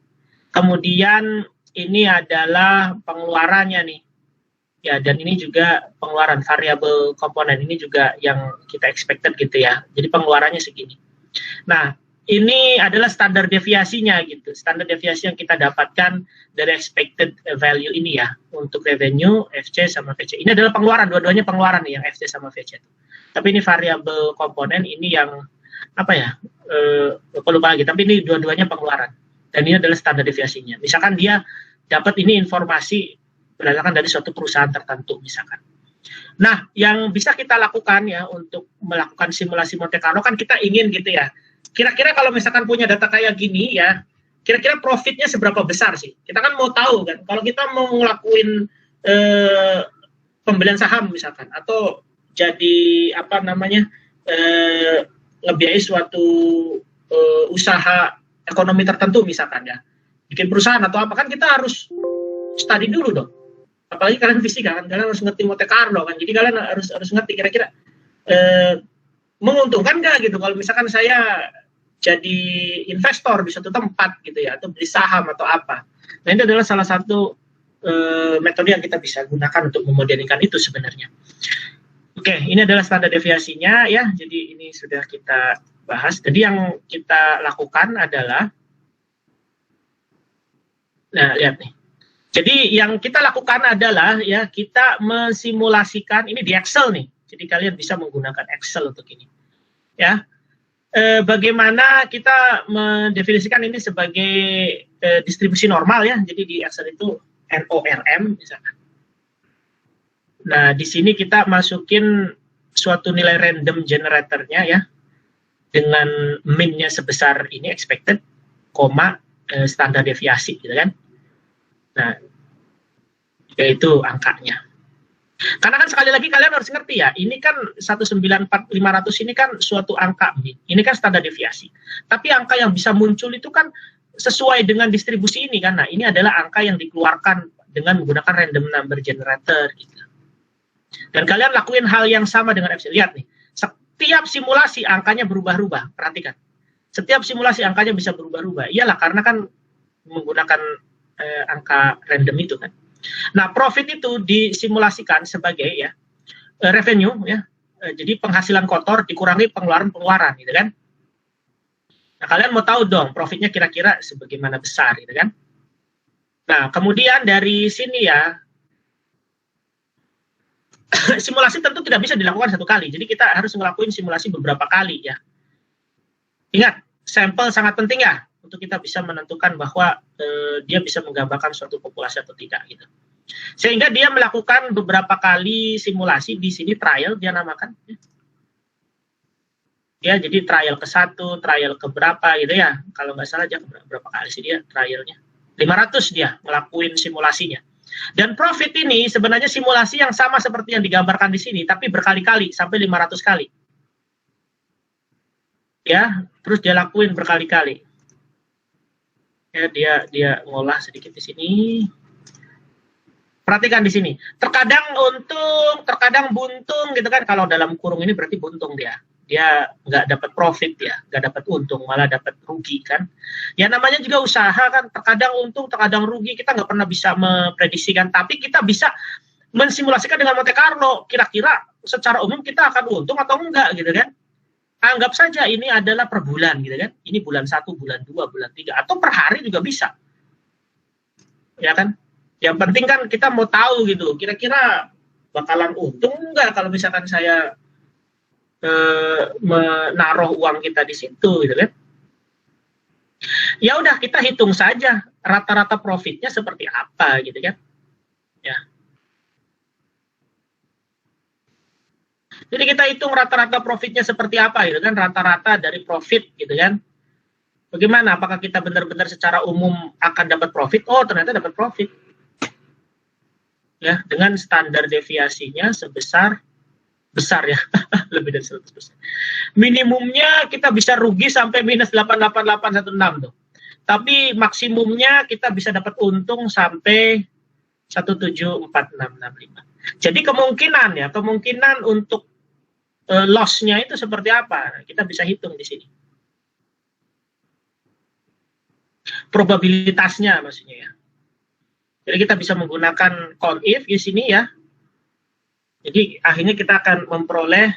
Kemudian ini adalah pengeluarannya nih. Ya, dan ini juga pengeluaran variable komponen ini juga yang kita expected gitu ya. Jadi pengeluarannya segini. Nah, ini adalah standar deviasinya gitu. Standar deviasi yang kita dapatkan dari expected value ini ya. Untuk revenue, FC sama VC. Ini adalah pengeluaran, dua-duanya pengeluaran nih yang FC sama VC itu. Tapi ini variabel komponen, ini yang apa ya, lupa lagi, tapi ini dua-duanya pengeluaran. Dan ini adalah standar deviasinya. Misalkan dia dapat ini informasi berdasarkan dari suatu perusahaan tertentu misalkan. Nah, yang bisa kita lakukan ya untuk melakukan simulasi Monte Carlo kan kita ingin gitu ya. Kira-kira kalau misalkan punya data kayak gini ya, kira-kira profitnya seberapa besar sih? Kita kan mau tahu kan, kalau kita mau ngelakuin pembelian saham misalkan, atau jadi apa namanya ngebiayai suatu usaha ekonomi tertentu misalkan ya, bikin perusahaan atau apa, kan kita harus study dulu dong. Apalagi kalian fisika kan, kalian harus ngerti Monte Carlo kan, jadi kalian harus ngerti kira-kira menguntungkan nggak gitu kalau misalkan saya jadi investor di suatu tempat gitu ya, atau beli saham atau apa. Nah, ini adalah salah satu metode yang kita bisa gunakan untuk memodelingkan itu sebenarnya. Oke, ini adalah standar deviasinya ya. Jadi ini sudah kita bahas. Jadi yang kita lakukan adalah, nah lihat nih. Jadi yang kita lakukan adalah ya kita mensimulasikan ini di Excel nih. Jadi kalian bisa menggunakan Excel untuk ini. Ya, bagaimana kita mendefinisikan ini sebagai distribusi normal ya. Jadi di Excel itu NORM misalkan. Nah, di sini kita masukin suatu nilai random generatornya ya, dengan min-nya sebesar ini expected, koma standar deviasi gitu kan. Nah, yaitu angkanya. Karena kan sekali lagi kalian harus ngerti ya, ini kan 194.500 ini kan suatu angka, ini kan standar deviasi. Tapi angka yang bisa muncul itu kan sesuai dengan distribusi ini kan. Nah, ini adalah angka yang dikeluarkan dengan menggunakan random number generator gitu. Dan kalian lakuin hal yang sama dengan FC. Lihat nih, setiap simulasi angkanya berubah-ubah. Perhatikan. Setiap simulasi angkanya bisa berubah-ubah. Iyalah karena kan menggunakan angka random itu kan. Nah, profit itu disimulasikan sebagai ya revenue ya. Jadi penghasilan kotor dikurangi pengeluaran-pengeluaran gitu kan. Nah, kalian mau tahu dong profitnya kira-kira sebagaimana besar gitu kan. Nah, kemudian dari sini ya simulasi tentu tidak bisa dilakukan satu kali. Jadi kita harus ngelakuin simulasi beberapa kali ya. Ingat, sampel sangat penting ya untuk kita bisa menentukan bahwa dia bisa menggambarkan suatu populasi atau tidak gitu. Sehingga dia melakukan beberapa kali simulasi, di sini trial dia namakan. Ya, jadi trial ke-1, trial ke berapa gitu ya. Kalau nggak salah dia berapa kali sih dia trialnya. 500 dia ngelakuin simulasinya. Dan profit ini sebenarnya simulasi yang sama seperti yang digambarkan di sini, tapi berkali-kali sampai 500 kali. Ya, terus dia lakuin berkali-kali. Ya, dia ngolah sedikit di sini. Perhatikan di sini. Terkadang untung, terkadang buntung gitu kan. Kalau dalam kurung ini berarti buntung dia. Dia nggak dapat profit ya, nggak dapat untung, malah dapat rugi kan. Ya namanya juga usaha kan, terkadang untung, terkadang rugi, kita nggak pernah bisa memprediksikan, tapi kita bisa mensimulasikan dengan Monte Carlo, kira-kira secara umum kita akan untung atau enggak gitu kan. Anggap saja ini adalah per bulan gitu kan, ini bulan 1, bulan 2, bulan 3, atau per hari juga bisa. Ya kan, yang penting kan kita mau tahu gitu, kira-kira bakalan untung enggak kalau misalkan saya menaruh uang kita di situ gitu kan. Ya udah kita hitung saja rata-rata profitnya seperti apa gitu kan. Ya. Jadi kita hitung rata-rata profitnya seperti apa gitu kan, rata-rata dari profit gitu kan. Bagaimana, apakah kita benar-benar secara umum akan dapat profit? Oh, ternyata dapat profit. Ya, dengan standar deviasinya sebesar ya, lebih dari 100%. Minimumnya kita bisa rugi sampai minus 88816 tuh. Tapi maksimumnya kita bisa dapat untung sampai 174.665. Jadi kemungkinan untuk loss-nya itu seperti apa? Kita bisa hitung di sini. Probabilitasnya maksudnya ya. Jadi kita bisa menggunakan count if di sini ya. Jadi akhirnya kita akan memperoleh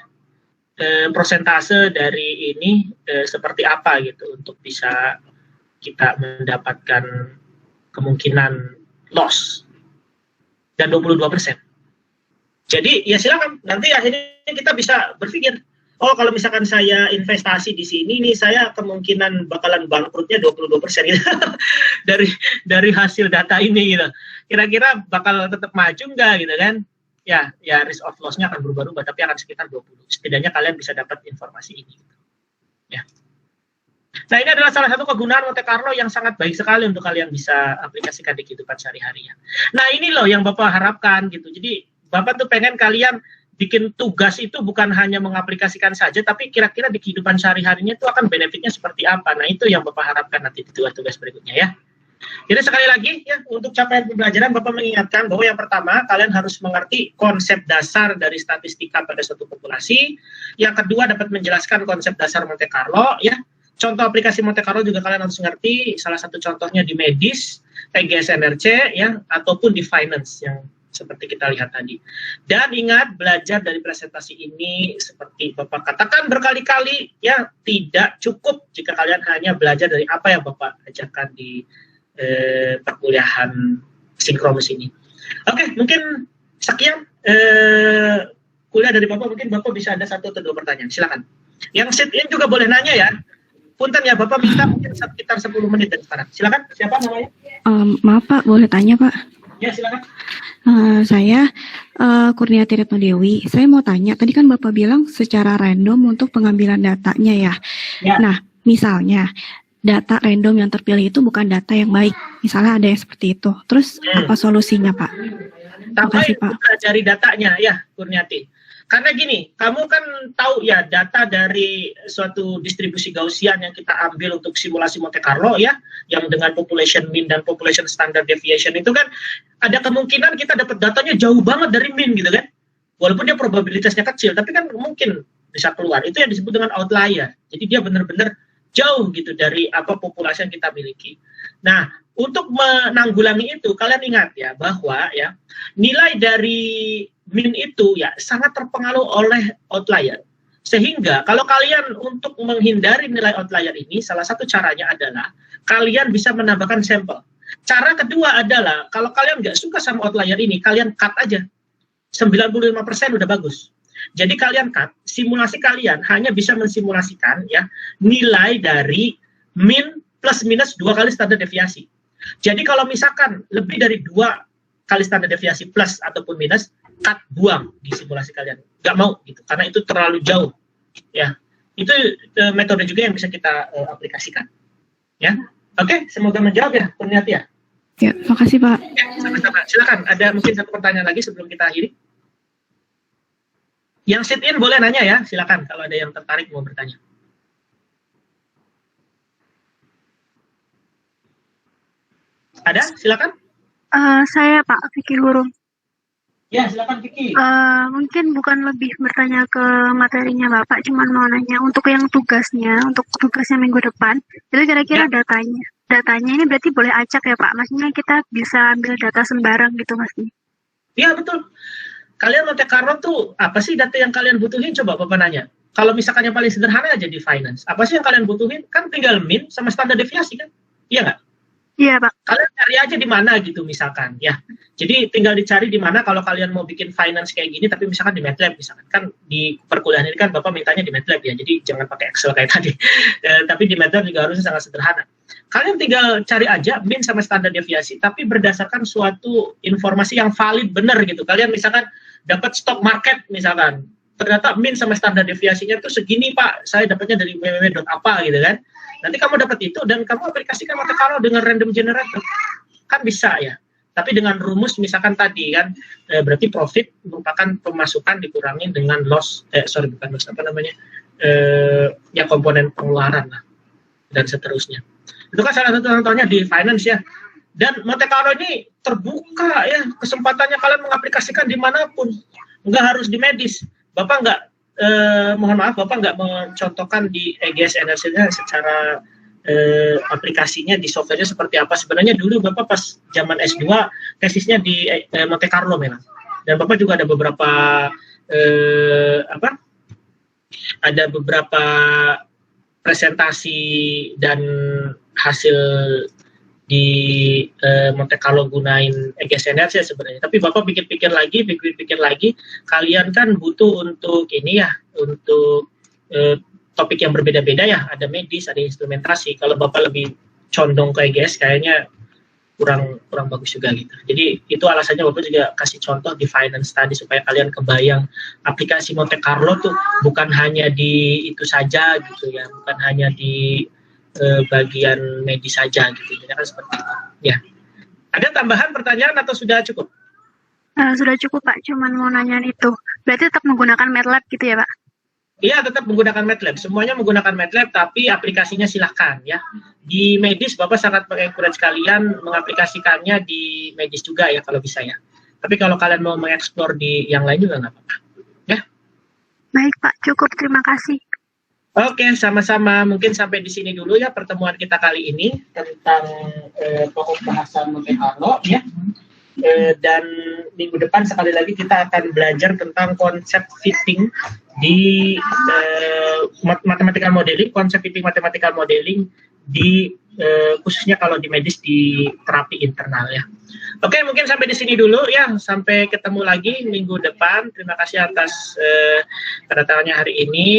prosentase dari ini seperti apa gitu untuk bisa kita mendapatkan kemungkinan loss dan 22%. Jadi ya silakan nanti akhirnya kita bisa berpikir, oh kalau misalkan saya investasi di sini nih saya kemungkinan bakalan bangkrutnya 22% gitu. dari hasil data ini gitu. Kira-kira bakal tetap maju enggak gitu kan? Ya risk of loss-nya akan berubah-ubah, tapi akan sekitar 20. Setidaknya kalian bisa dapat informasi ini. Gitu. Ya. Nah, ini adalah salah satu kegunaan Monte Carlo yang sangat baik sekali untuk kalian bisa aplikasikan di kehidupan sehari-hari ya. Nah, ini loh yang Bapak harapkan gitu. Jadi, Bapak tuh pengen kalian bikin tugas itu bukan hanya mengaplikasikan saja, tapi kira-kira di kehidupan sehari-harinya itu akan benefitnya seperti apa. Nah, itu yang Bapak harapkan nanti di tugas-tugas berikutnya ya. Jadi sekali lagi ya untuk capaian pembelajaran Bapak mengingatkan bahwa yang pertama kalian harus mengerti konsep dasar dari statistika pada suatu populasi. Yang kedua dapat menjelaskan konsep dasar Monte Carlo ya. Contoh aplikasi Monte Carlo juga kalian harus ngerti. Salah satu contohnya di medis, EGS NRC ya, ataupun di finance yang seperti kita lihat tadi. Dan ingat belajar dari presentasi ini seperti Bapak katakan berkali-kali ya, tidak cukup jika kalian hanya belajar dari apa yang Bapak ajarkan di perkuliahan sinkronus ini. Oke, mungkin sekian kuliah dari Bapak. Mungkin Bapak bisa ada 1 atau 2 pertanyaan. Silakan. Yang sit in juga boleh nanya ya. Punten ya, Bapak minta mungkin sekitar 10 menit dari sekarang. Silakan. Siapa namanya? Maaf Pak, boleh tanya Pak? Ya, silakan. Saya Kurniati Retno Dewi. Saya mau tanya, tadi kan Bapak bilang secara random untuk pengambilan datanya ya. Nah, misalnya data random yang terpilih itu bukan data yang baik. Misalnya ada yang seperti itu. Terus apa solusinya, Pak? Tambahin Makasih, Pak. juga dari datanya ya, Kurniati. Karena gini, kamu kan tahu ya data dari suatu distribusi Gaussian yang kita ambil untuk simulasi Monte Carlo ya, yang dengan population mean dan population standard deviation itu kan ada kemungkinan kita dapat datanya jauh banget dari mean gitu kan. Walaupun dia probabilitasnya kecil, tapi kan mungkin bisa keluar. Itu yang disebut dengan outlier. Jadi dia benar-benar jauh gitu dari apa populasi yang kita miliki. Nah, untuk menanggulangi itu, kalian ingat ya bahwa ya nilai dari mean itu ya sangat terpengaruh oleh outlier. Sehingga kalau kalian untuk menghindari nilai outlier ini, salah satu caranya adalah kalian bisa menambahkan sampel. Cara kedua adalah kalau kalian nggak suka sama outlier ini, kalian cut aja. 95% udah bagus. Jadi kalian cut, simulasi kalian hanya bisa mensimulasikan ya nilai dari mean plus minus 2 kali standar deviasi. Jadi kalau misalkan lebih dari 2 kali standar deviasi plus ataupun minus, cut, buang di simulasi kalian. Nggak mau gitu, karena itu terlalu jauh. Ya, itu metode juga yang bisa kita aplikasikan. Ya, oke, semoga menjawab ya, Kurniati ya. Ya, makasih, Pak. Ya, sama-sama. Silakan, ada mungkin satu pertanyaan lagi sebelum kita akhiri. Yang sit in boleh nanya ya, silakan kalau ada yang tertarik mau bertanya. Ada? Silakan. Saya Pak Vicky Hurung. Ya, silakan Vicky. Mungkin bukan lebih bertanya ke materinya Bapak, cuman mau nanya untuk yang untuk tugasnya minggu depan, itu kira-kira Ya. datanya ini berarti boleh acak ya Pak? Maksudnya kita bisa ambil data sembarang gitu maksudnya? Iya, betul. Kalian Monte Carlo tuh, apa sih data yang kalian butuhin? Coba Bapak nanya. Kalau misalkan yang paling sederhana aja di finance, apa sih yang kalian butuhin? Kan tinggal mean sama standar deviasi kan? Iya nggak? Iya Pak. Kalian cari aja di mana gitu misalkan ya. Jadi tinggal dicari di mana kalau kalian mau bikin finance kayak gini, tapi misalkan di MATLAB misalkan. Kan di perkuliahan ini kan Bapak mintanya di MATLAB ya, jadi jangan pakai Excel kayak tadi. Tapi di MATLAB juga harusnya sangat sederhana. Kalian tinggal cari aja mean sama standar deviasi, tapi berdasarkan suatu informasi yang valid benar gitu. Kalian misalkan dapat stock market misalkan, ternyata mean sama standar deviasinya itu segini Pak, saya dapatnya dari www.apa gitu kan. Nanti kamu dapat itu dan kamu aplikasikan Monte Carlo dengan random generator, kan bisa ya. Tapi dengan rumus misalkan tadi kan, berarti profit merupakan pemasukan dikurangi dengan loss, bukan loss, apa namanya, ya komponen pengeluaran lah, dan seterusnya. Itu kan salah satu contohnya di finance ya. Dan Monte Carlo ini terbuka ya, kesempatannya kalian mengaplikasikan dimanapun, nggak harus di medis. Bapak nggak, mohon maaf, Bapak nggak mencontohkan di EGS Energy-nya secara aplikasinya di softwarenya seperti apa. Sebenarnya dulu Bapak pas zaman S2 tesisnya di Monte Carlo memang. Dan Bapak juga ada beberapa presentasi dan hasil di Monte Carlo gunain EGS Energy sebenarnya. Tapi Bapak pikir-pikir lagi, kalian kan butuh untuk ini ya, untuk topik yang berbeda-beda ya, ada medis, ada instrumentasi. Kalau Bapak lebih condong ke EGS kayaknya kurang bagus juga gitu. Jadi itu alasannya Bapak juga kasih contoh di finance tadi supaya kalian kebayang aplikasi Monte Carlo tuh bukan hanya di itu saja gitu ya, bukan hanya di bagian medis saja gitu, ya kan seperti itu. Ya. Ada tambahan pertanyaan atau sudah cukup? Sudah cukup Pak, cuman mau nanya itu. Berarti tetap menggunakan MATLAB gitu ya Pak? Iya, tetap menggunakan MATLAB. Semuanya menggunakan MATLAB, tapi aplikasinya silahkan ya. Di medis Bapak sangat mengencourage kalian mengaplikasikannya di medis juga ya kalau bisa ya. Tapi kalau kalian mau mengeksplor di yang lain juga nggak apa-apa. Ya. Baik Pak, cukup. Terima kasih. Oke, sama-sama. Mungkin sampai di sini dulu ya pertemuan kita kali ini tentang pokok bahasan Monte Carlo ya. Dan minggu depan sekali lagi kita akan belajar tentang konsep fitting di mathematical modeling, konsep fitting mathematical modeling di khususnya kalau di medis di terapi internal ya. Oke, mungkin sampai di sini dulu ya. Sampai ketemu lagi minggu depan. Terima kasih atas kedatangannya hari ini.